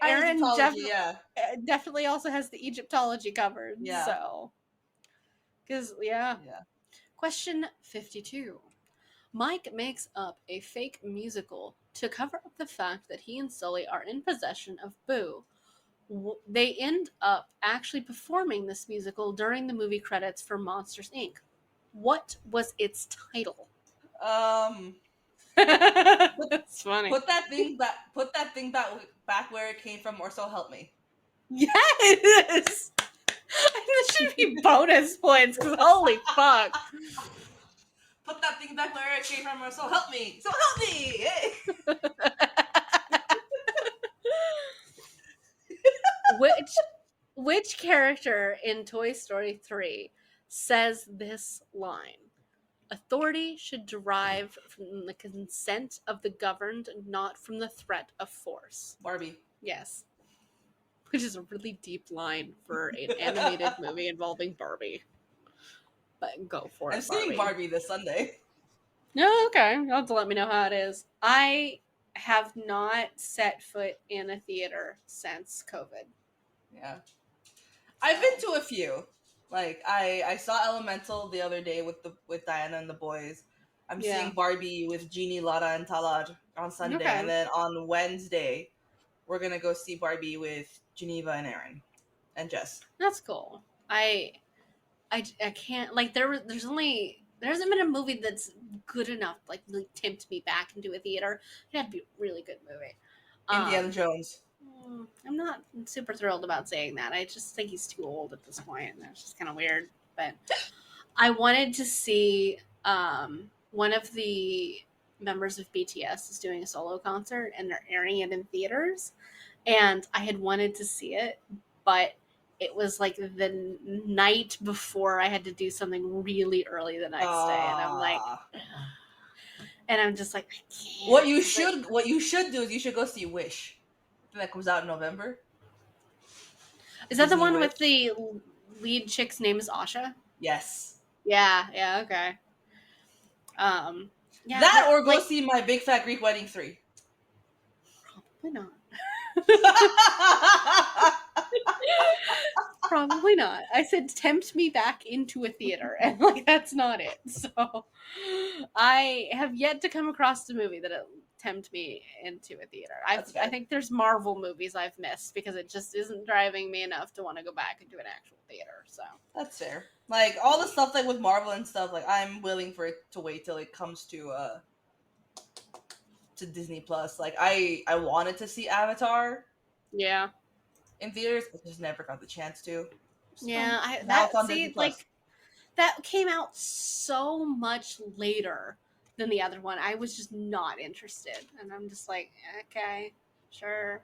Aaron definitely also has the Egyptology covered. Yeah. So, because Question 52. Mike makes up a fake musical to cover up the fact that he and Sully are in possession of Boo. They end up actually performing this musical during the movie credits for Monsters, Inc. What was its title? That's funny. Put that thing back where it came from, or so help me. Yes! This should be bonus points, because holy fuck. Put that thing back where it came from, or so help me! So help me! Hey! Which character in Toy Story 3 says this line? Authority should derive from the consent of the governed, not from the threat of force. Barbie. Yes. Which is a really deep line for an animated movie involving Barbie. But go for it, I'm seeing Barbie this Sunday. No, okay. You'll have to let me know how it is. I have not set foot in a theater since COVID. Yeah. I've been to a few. Like, I saw Elemental the other day with Diana and the boys. I'm seeing Barbie with Jeannie, Lara, and Talad on Sunday. Okay. And then on Wednesday, we're going to go see Barbie with Geneva and Aaron and Jess. That's cool. I I can't, like, there hasn't been a movie that's good enough, like, really tempt me back into a theater. It had to be a really good movie. Indiana Jones. I'm not super thrilled about saying that. I just think he's too old at this point, and that's just kind of weird. But I wanted to see one of the members of BTS is doing a solo concert, and they're airing it in theaters. And I had wanted to see it, but it was like the night before I had to do something really early the next day, and I'm like, and I'm just like, I can't. What you should do is you should go see Wish. That comes out in November. Is that the Disney one Wish. with the lead chick's name is Asha? Yes. Yeah, okay. Yeah, that or go see My Big Fat Greek Wedding 3. Probably not. Probably not. I said tempt me back into a theater, and like that's not it. So I have yet to come across a movie that tempt me into a theater. I think there's Marvel movies I've missed because it just isn't driving me enough to want to go back into an actual theater. So that's fair. Like all the stuff like with Marvel and stuff, like I'm willing for it to wait till it comes to Disney Plus. Like I wanted to see Avatar. Yeah. In theaters, I just never got the chance to. Yeah, that came out so much later than the other one. I was just not interested, and I'm just like, okay, sure.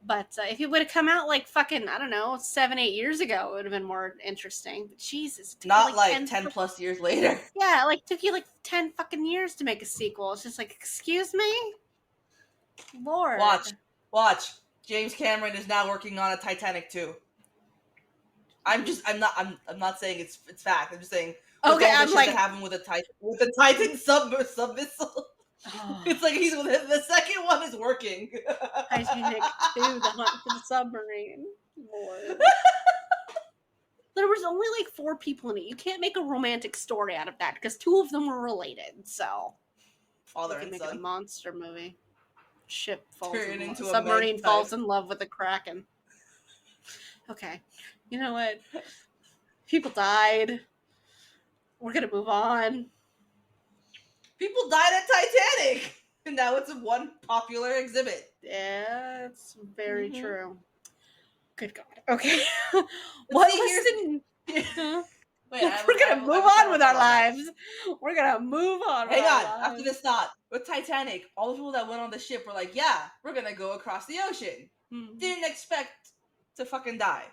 But if it would have come out like fucking, I don't know, 7-8 years ago, it would have been more interesting. But Jesus, not like 10 plus years later. Yeah, like took you like 10 fucking years to make a sequel. It's just like, excuse me, Lord. Watch. James Cameron is now working on a Titanic 2. I'm not saying it's fact. I'm just saying. Okay, I'm like that happened with the Titan sub missile. Oh. It's like he's with him. The second one is working. Titanic 2, the hunt for the submarine. Lord. There was only like 4 people in it. You can't make a romantic story out of that because 2 of them were related. So father and make son. It a monster movie. Ship falls into submarine falls in love with a kraken. Okay, you know what? People died. We're gonna move on. People died at Titanic, and now it's one popular exhibit. Yeah, it's very true. Good God. Okay. What was the... We're gonna move on with our lives. We're gonna move on. Hang on. After this thought, with Titanic, all the people that went on the ship were like, "Yeah, we're gonna go across the ocean." Didn't expect to fucking die.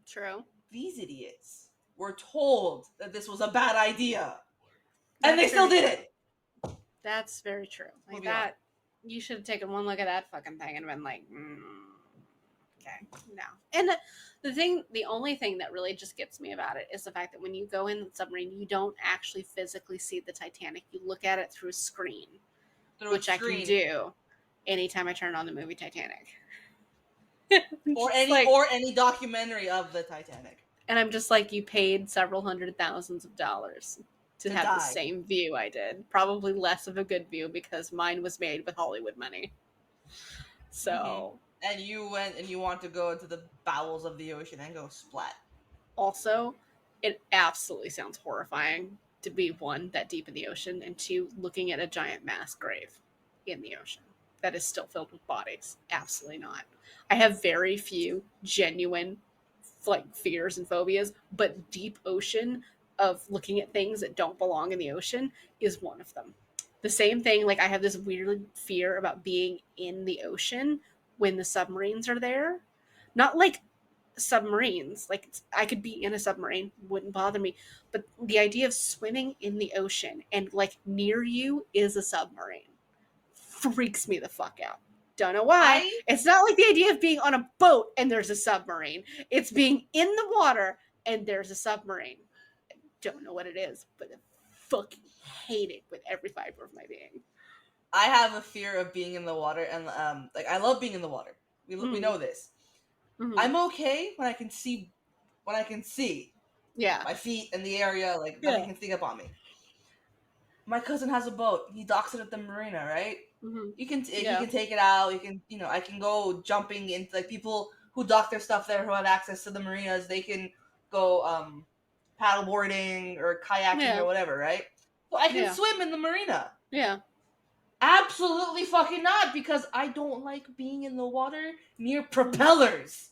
True. These idiots were told that this was a bad idea, and they still did it. That's very true. Like that, you should have taken one look at that fucking thing and been like, okay, no. And the only thing that really just gets me about it is the fact that when you go in the submarine, you don't actually physically see the Titanic. You look at it through a screen, which I can do anytime I turn on the movie Titanic. or any documentary of the Titanic. And I'm just like, you paid several $100,000s to have the same view I did. Probably less of a good view because mine was made with Hollywood money. So. And you went and you want to go into the bowels of the ocean and go splat. Also, it absolutely sounds horrifying to be 1, that deep in the ocean, and 2, looking at a giant mass grave in the ocean that is still filled with bodies. Absolutely not. I have very few genuine like fears and phobias, but deep ocean of looking at things that don't belong in the ocean is one of them. The same thing, like I have this weird fear about being in the ocean when the submarines are there. Not like submarines, like I could be in a submarine, wouldn't bother me, but the idea of swimming in the ocean and like near you is a submarine freaks me the fuck out. Don't know why. It's not like the idea of being on a boat and there's a submarine. It's being in the water and there's a submarine. I don't know what it is, but I fucking hate it with every fiber of my being. I have a fear of being in the water, and like I love being in the water. We know this. I'm okay when I can see. Yeah. My feet in the area, like nothing can sneak up on me. My cousin has a boat. He docks it at the marina, right? You can take it out. You can, I can go jumping into like people who dock their stuff there who have access to the marinas. They can go paddleboarding or kayaking or whatever, right? So I can swim in the marina. Yeah. Absolutely fucking not, because I don't like being in the water near propellers.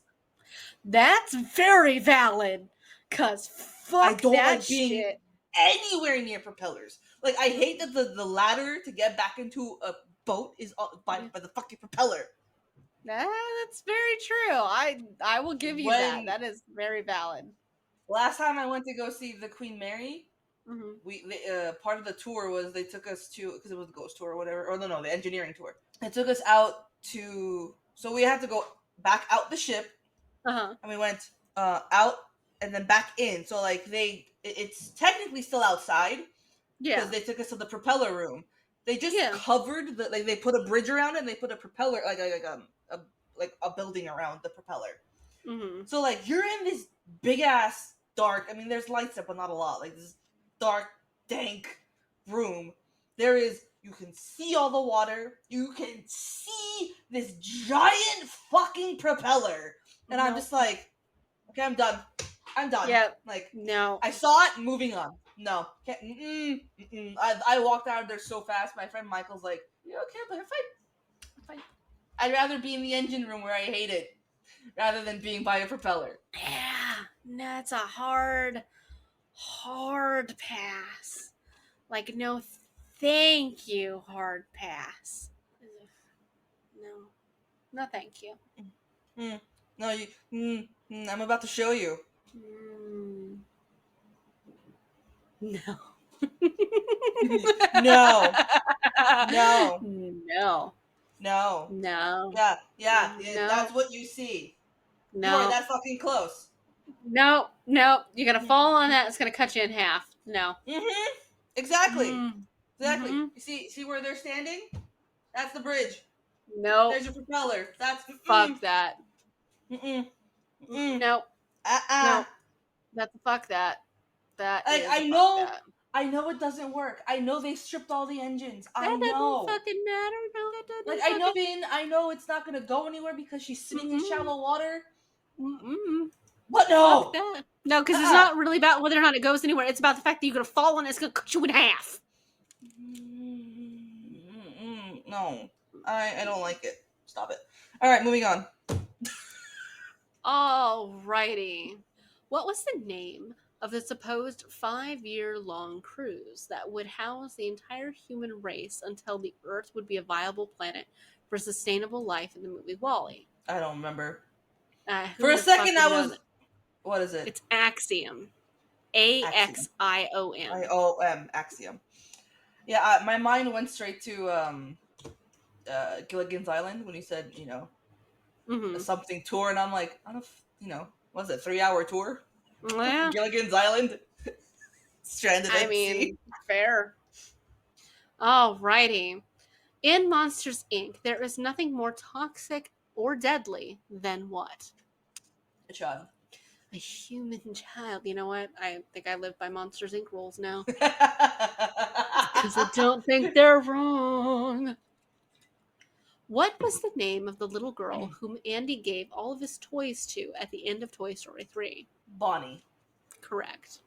That's very valid. Cause fuck I don't that like being shit. anywhere near propellers. Like, I hate that the ladder to get back into a boat is by the fucking propeller. That's very true. I will give you that. That is very valid. Last time I went to go see the Queen Mary, Mm-hmm. part of the tour was they took us to, because it was the ghost tour or whatever, or no, the engineering tour. They took us out to, so we had to go back out the ship, and we went out and then back in. So like it's technically still outside, because they took us to the propeller room. They just covered the, like, they put a bridge around it and they put a propeller, like a building around the propeller. Mm-hmm. So like you're in this big ass dark, I mean there's lights up but not a lot, like this dark dank room. You can see all the water, you can see this giant fucking propeller, and I'm just like, okay, I'm done. Yep. Like, no, I saw it, moving on. No, can't. I walked out of there so fast. My friend Michael's like, "You okay?" But I'm fine. I'd rather be in the engine room where I hate it, rather than being by a propeller. Yeah, no, it's a hard pass. Like, no, thank you, hard pass. No, thank you. No, I'm about to show you. No. No. Yeah. No. That's what you see. No. You are that fucking close. No. You're gonna fall on that. It's gonna cut you in half. No. Exactly. Exactly. You see where they're standing? That's the bridge. No. There's your propeller. That's fuck that. No. No. That's fuck that. That like, is I know. That. I know it doesn't work. I know they stripped all the engines. I know. That doesn't fucking matter. No, that doesn't. Like, I know it's not gonna go anywhere because she's sitting in shallow water. What? No. Fuck that. No, because it's not really about whether or not it goes anywhere. It's about the fact that you're gonna fall and it's gonna cut you in half. No, I don't like it. Stop it. All right, moving on. Alrighty. What was the name of the supposed 5-year-long cruise that would house the entire human race until the Earth would be a viable planet for sustainable life in the movie WALL-E? I don't remember. For a second, I was. What is it? It's Axiom. AXIOM. IOM. Axiom. Yeah, my mind went straight to Gilligan's Island when he said, a something tour, and I'm like, I don't, what was it, 3-hour tour? Yeah. Gilligan's Island. Stranded at sea. Fair. Alrighty. In Monsters, Inc., there is nothing more toxic or deadly than what? A child. A human child. You know what? I think I live by Monsters, Inc. rules now. Because I don't think they're wrong. What was the name of the little girl whom Andy gave all of his toys to at the end of Toy Story 3? Bonnie. Correct.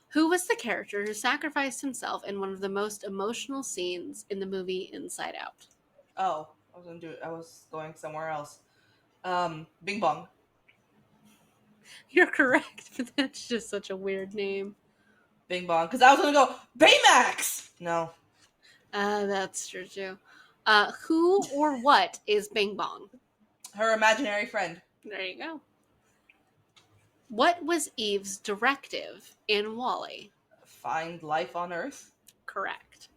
Who was the character who sacrificed himself in one of the most emotional scenes in the movie Inside Out? Oh, I was going somewhere else. Bing Bong. You're correct, but that's just such a weird name. Bing Bong. Because I was going to go, Baymax! No. That's true, too. Who or what is Bing Bong? Her imaginary friend. There you go. What was Eve's directive in WALL-E? Find life on Earth. Correct.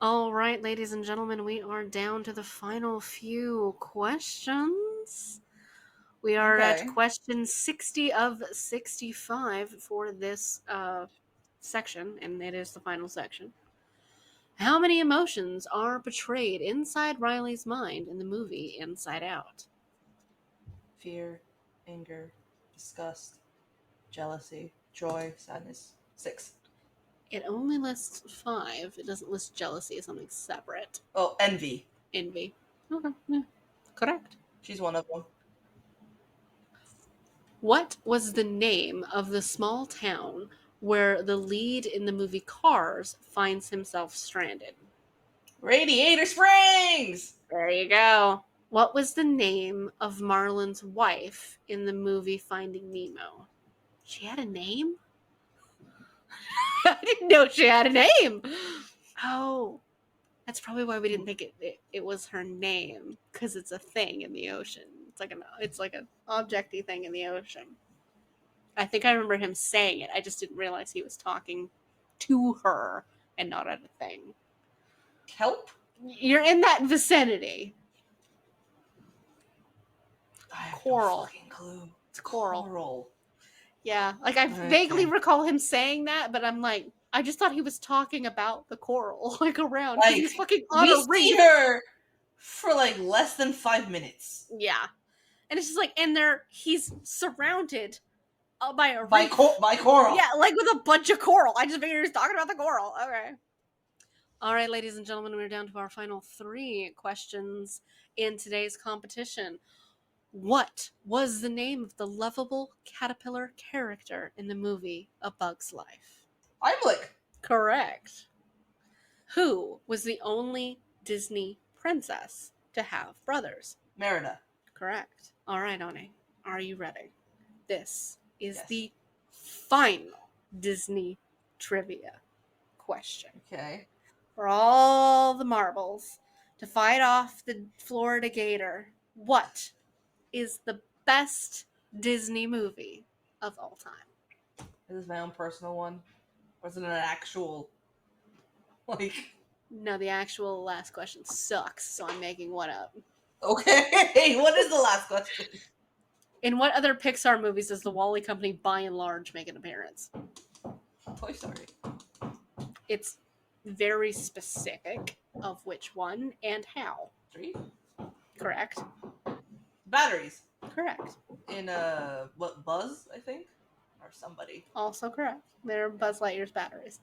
All right, ladies and gentlemen, we are down to the final few questions. We are at question 60 of 65 for this section, and it is the final section. How many emotions are portrayed inside Riley's mind in the movie Inside Out? Fear, anger, disgust, jealousy, joy, sadness. 6. It only lists 5. It doesn't list jealousy as something separate. Oh, envy. Envy. Okay, yeah. Correct. She's one of them. What was the name of the small town where the lead in the movie Cars finds himself stranded? Radiator Springs! There you go. What was the name of Marlin's wife in the movie Finding Nemo? She had a name? I didn't know she had a name. Oh, that's probably why we didn't think it was her name, because it's a thing in the ocean. It's like an objecty thing in the ocean. I think I remember him saying it. I just didn't realize he was talking to her and not at a thing. Kelp? You're in that vicinity. I have Coral. no fucking clue. It's coral. Coral. Yeah, like I vaguely recall him saying that, but I'm like, I just thought he was talking about the coral, like around, because Like, he's fucking on we a reef. see her for like less than 5 minutes. Yeah, and it's just like, and he's surrounded by a By reef. by coral. Yeah, like with a bunch of coral. I just figured he was talking about the coral. Okay. All right, ladies and gentlemen, we're down to our final 3 questions in today's competition. What was the name of the lovable caterpillar character in the movie A Bug's Life? Heimlich. Correct. Who was the only Disney princess to have brothers? Merida. Correct. All right, Ani, are you ready? This is Yes. the final Disney trivia question. Okay. For all the marbles to fight off the Florida Gator, what is the best Disney movie of all time? This is my own personal one. Or is it an actual, like... No, the actual last question sucks, so I'm making one up. Okay, what is the last question? In what other Pixar movies does the Wall-E Company by and large make an appearance? Toy Story. It's very specific of which one and how. 3? Correct. Batteries. Correct. In, what, Buzz, I think? Or somebody. Also correct. They're Buzz Lightyear's batteries.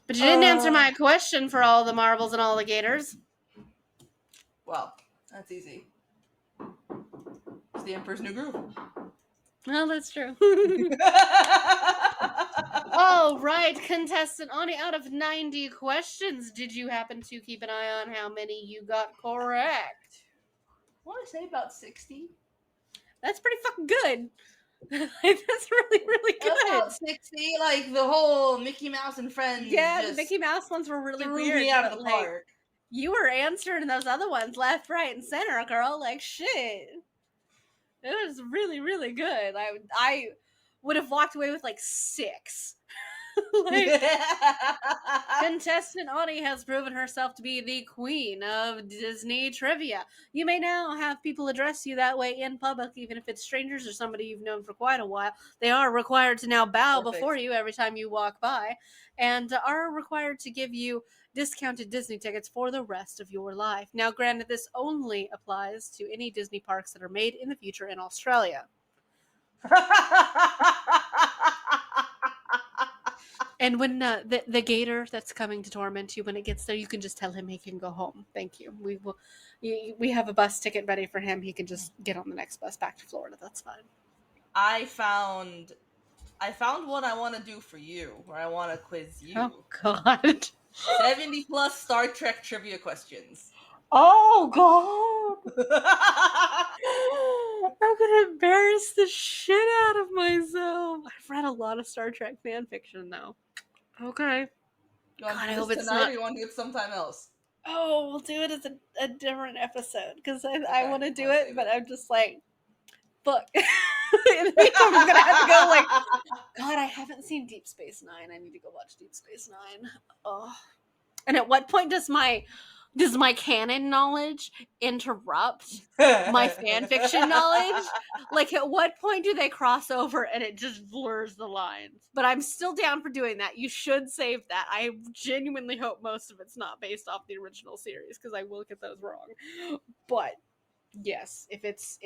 But you didn't answer my question for all the marbles and all the gators. Well, that's easy. It's the Emperor's New Groove. Well, that's true. All right, contestant Ani, out of 90 questions, did you happen to keep an eye on how many you got correct? I want to say about 60. That's pretty fucking good. That's really, really good. About 60, like the whole Mickey Mouse and Friends. Yeah, just the Mickey Mouse ones were really threw weird. me out of the like, park. You were answering those other ones left, right, and center, girl. Like, shit. It was really, really good. I would have walked away with like 6. Like, contestant Ani has proven herself to be the queen of Disney trivia. You may now have people address you that way in public, even if it's strangers or somebody you've known for quite a while. They are required to now bow before you every time you walk by, and are required to give you discounted Disney tickets for the rest of your life. Now, granted, this only applies to any Disney parks that are made in the future in Australia. And when the gator that's coming to torment you, when it gets there, you can just tell him he can go home. Thank you. We have a bus ticket ready for him. He can just get on the next bus back to Florida. That's fine. I found what I want to do for you, where I want to quiz you. Oh, God. 70 plus Star Trek trivia questions. Oh, God. I'm gonna embarrass the shit out of myself. I've read a lot of Star Trek fan fiction, though. Okay. You want God, to I do hope this it's tonight, not- or you want to do it sometime else? Oh, we'll do it as a different episode, because I Okay, want to do let's it, save but it. I'm just like, fuck. In the meantime, I'm gonna have to go like, God, I haven't seen Deep Space Nine. I need to go watch Deep Space Nine. Oh. And at what point does my canon knowledge interrupt my fan fiction knowledge? Like, at what point do they cross over and it just blurs the lines? But I'm still down for doing that. You should save that. I genuinely hope most of it's not based off the original series, because I will get those wrong. But yes, if it's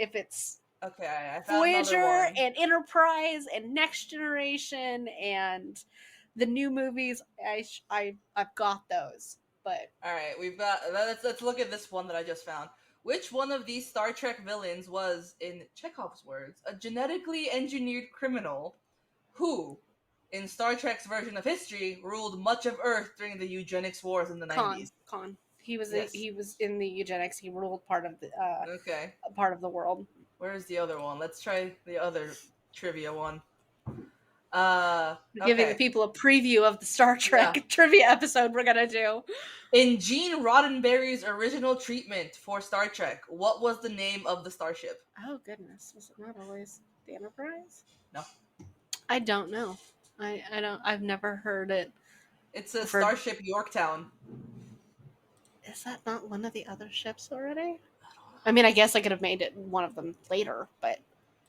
Okay, I found Voyager another one. and Enterprise and Next Generation and the new movies, I've got those. But All right, we've got. Let's look at this one that I just found. Which one of these Star Trek villains was, in Chekhov's words, a genetically engineered criminal who, in Star Trek's version of history, ruled much of Earth during the eugenics wars in the 90s? Khan. He was Yes. he was in the eugenics. He ruled part of Okay. the world. Where's the other one? Let's try the other trivia one. Giving the Okay. people a preview of the Star Trek Yeah. trivia episode we're gonna do. In Gene Roddenberry's original treatment for Star Trek, what was the name of the starship? Oh goodness, was it not always the Enterprise? No. I don't know. I don't. I've never heard it. It's a Referred- Starship Yorktown. Is that not one of the other ships already? I mean, I guess I could have made it one of them later, but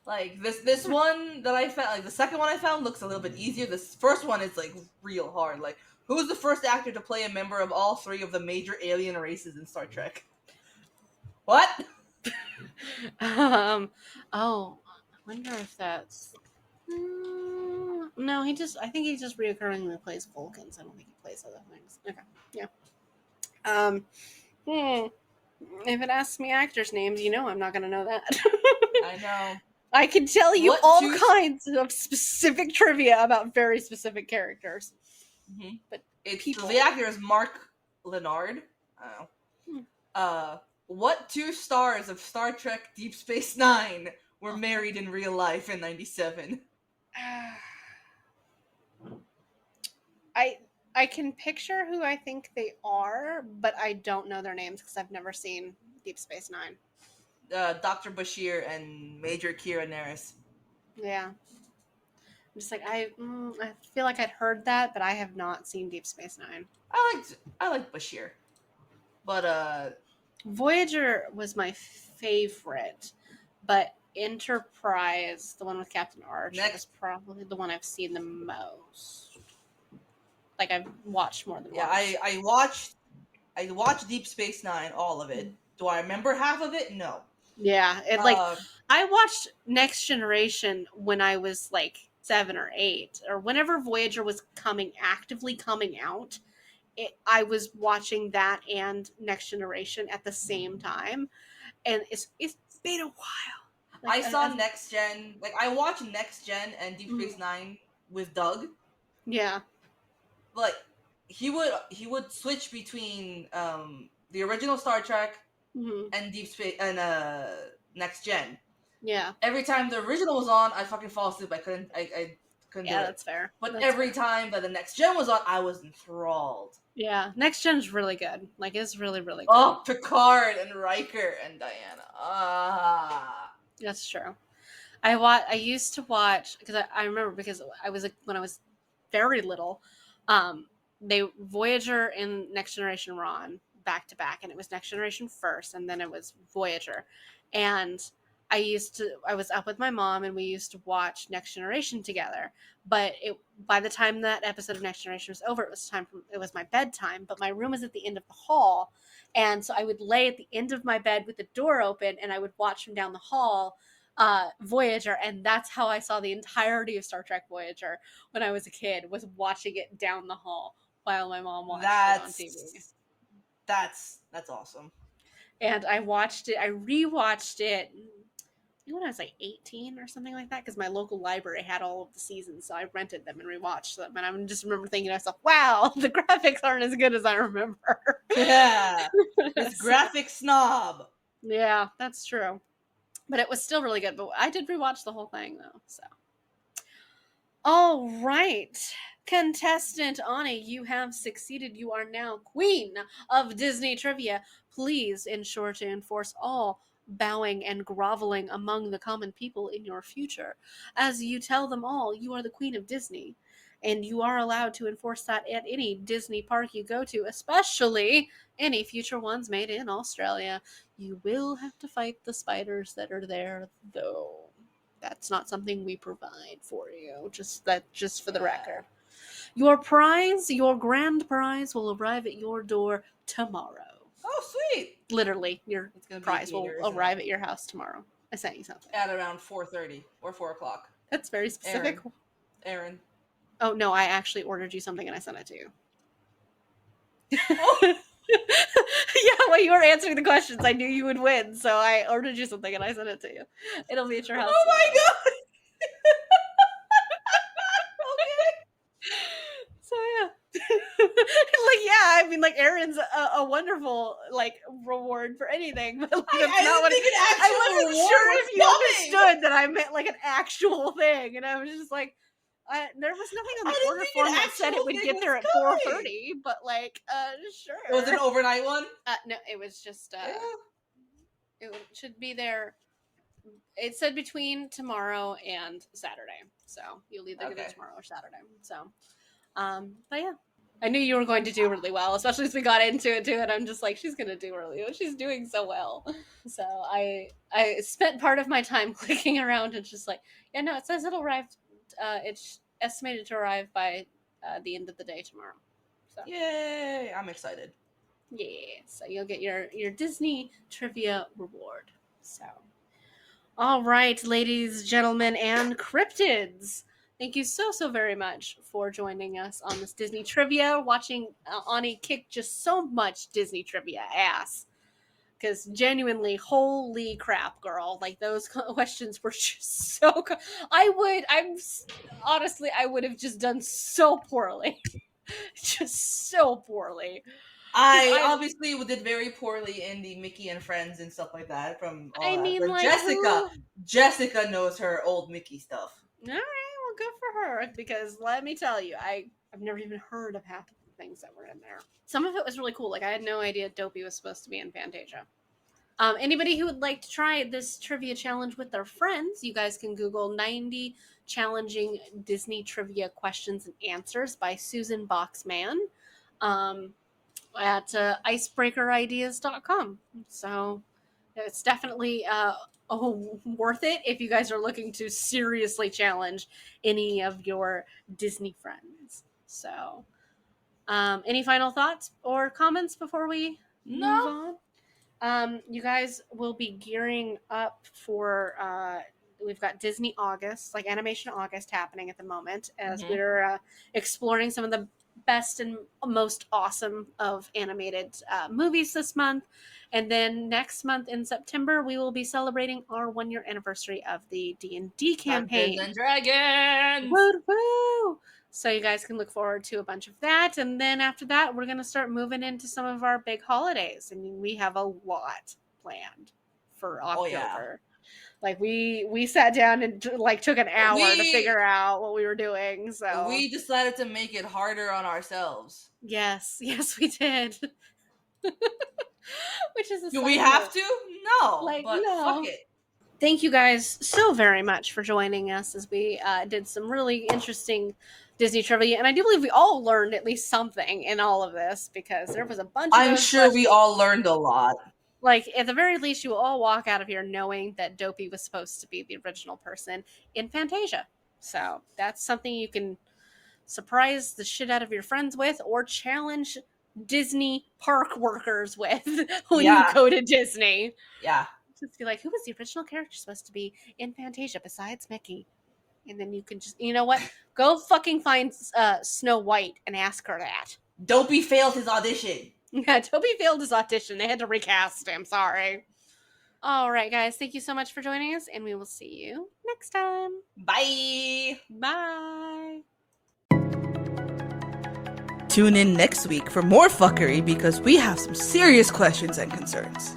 Like this one that I found, like the second one I found looks a little bit easier. This first one is like real hard. Like, who's the first actor to play a member of all three of the major alien races in Star Trek? What? oh, I wonder if that's. No, I think he just reoccurringly plays Vulcans. I don't think he plays other things. Okay, yeah. If it asks me actors' names, I'm not gonna know that. I know. I can tell you What all two- kinds of specific trivia about very specific characters. Mm-hmm. But the actor is Mark Lenard. What two stars of Star Trek Deep Space Nine were married in real life in '97? I can picture who I think they are, but I don't know their names because I've never seen Deep Space Nine. Dr. Bashir and Major Kira Nerys. Yeah. I'm just like I feel like I'd heard that, but I have not seen Deep Space Nine. I liked Bashir, but Voyager was my favorite, but Enterprise, the one with Captain Arch, is probably the one I've seen the most. Like I've watched more than once. I watched Deep Space Nine, all of it. Do I remember half of it? No. Yeah, I watched Next Generation when I was like 7 or 8, or whenever Voyager was actively coming out. I was watching that and Next Generation at the same time, and it's been a while. I saw Next Gen. Like I watched Next Gen and Deep Space Nine with Doug. Yeah. Like he would switch between the original Star Trek and Deep Space and Next Gen. Yeah. Every time the original was on, I'd fucking fall asleep. I couldn't do it. Yeah, that's fair. But every time that the Next Gen was on, I was enthralled. Yeah, Next Gen's really good. Like, it's really, really good. Oh, Picard and Riker and Diana. That's true. I used to watch, because I remember, because when I was very little, Voyager and Next Generation were on back to back, and it was Next Generation first, and then it was Voyager. And I was up with my mom, and we used to watch Next Generation together. But by the time that episode of Next Generation was over, it was my bedtime. But my room was at the end of the hall, and so I would lay at the end of my bed with the door open, and I would watch from down the hall Voyager, and that's how I saw the entirety of Star Trek Voyager when I was a kid. Was watching it down the hall while my mom watched it on TV. That's awesome. And I rewatched it when I was like 18 or something like that, because my local library had all of the seasons, so I rented them and rewatched them. And I just remember thinking to myself, wow, the graphics aren't as good as I remember. Yeah, this graphic snob. Yeah, that's true. But it was still really good. But I did rewatch the whole thing, though. So, all right, contestant Ani, you have succeeded. You are now queen of Disney trivia. Please ensure to enforce all bowing and groveling among the common people in your future, as you tell them all you are the queen of Disney, and you are allowed to enforce that at any Disney park you go to, especially any future ones made in Australia. You will have to fight the spiders that are there, though. That's not something we provide for you. Just for the record. Your grand prize, will arrive at your door tomorrow. Oh, sweet! Literally, your prize will arrive at your house tomorrow. I sent you something. At around 4:30 or 4 o'clock. That's very specific. Aaron. Oh, no, I actually ordered you something and I sent it to you. Oh, Yeah, while you were answering the questions, I knew you would win, so I ordered you something and I sent it to you. It'll be at your house. Oh my tomorrow. god! Okay. So yeah. Like, yeah, I mean, like, Aaron's a wonderful, like, reward for anything, but like, that's I not what didn't think an actual I wasn't reward sure was if you coming. understood that I meant like an actual thing, and I was just like, there was nothing on I the didn't order think form an that said it actual would thing get was there at coming. 4:30, but like, sure. It was an overnight one? No, it was just Yeah. it should be there. It said between tomorrow and Saturday, so you'll either get it Okay. tomorrow or Saturday. So, but yeah, I knew you were going to do really well, especially as we got into it too. And I'm just like, she's gonna do really well. She's doing so well. So I spent part of my time clicking around and just like, yeah, no, it says it'll arrive. It's estimated to arrive by the end of the day tomorrow. So Yay! I'm excited. yeah, so you'll get your Disney trivia reward. So, all right, ladies, gentlemen, and cryptids. Thank you so very much for joining us on this Disney trivia. Watching Ani kick just so much Disney trivia ass. Because genuinely, holy crap, girl! Like, those questions were just so. Honestly, I would have just done so poorly, just so poorly. I obviously did very poorly in the Mickey and Friends and stuff like that from all I that. mean, But like, Jessica knows her old Mickey stuff. All right, well, good for her. Because let me tell you, I've never even heard of half of the things that were in there. Some of it was really cool. Like, I had no idea Dopey was supposed to be in Fantasia. Anybody who would like to try this trivia challenge with their friends, you guys can Google 90 challenging Disney trivia questions and answers by Susan Boxman at icebreakerideas.com. So it's definitely worth it if you guys are looking to seriously challenge any of your Disney friends. So, any final thoughts or comments before we move on? You guys will be gearing up for we've got Disney August, like Animation August happening at the moment as we're exploring some of the best and most awesome of animated movies this month. And then next month in September, we will be celebrating our 1-year anniversary of the D&D campaign. Dungeons and Dragons! Woo woo! So you guys can look forward to a bunch of that. And then after that, we're going to start moving into some of our big holidays. I mean, we have a lot planned for October. Oh, yeah. Like, we sat down and like took an hour to figure out what we were doing. So we decided to make it harder on ourselves. Yes, we did. Which is Do we have to? No. Like, but no. fuck it. Thank you guys so very much for joining us as we did some really interesting Disney trivia. And I do believe we all learned at least something in all of this because there was a bunch of I'm sure we all learned a lot. Like, at the very least, you will all walk out of here knowing that Dopey was supposed to be the original person in Fantasia. So that's something you can surprise the shit out of your friends with or challenge Disney park workers with when you go to Disney. Yeah. Just be like, who was the original character supposed to be in Fantasia besides Mickey? And then you can just, you know what? Go fucking find Snow White and ask her that. Dopey failed his audition. Yeah, Dopey failed his audition. They had to recast him. Sorry. All right, guys. Thank you so much for joining us, and we will see you next time. Bye. Bye. Tune in next week for more fuckery because we have some serious questions and concerns.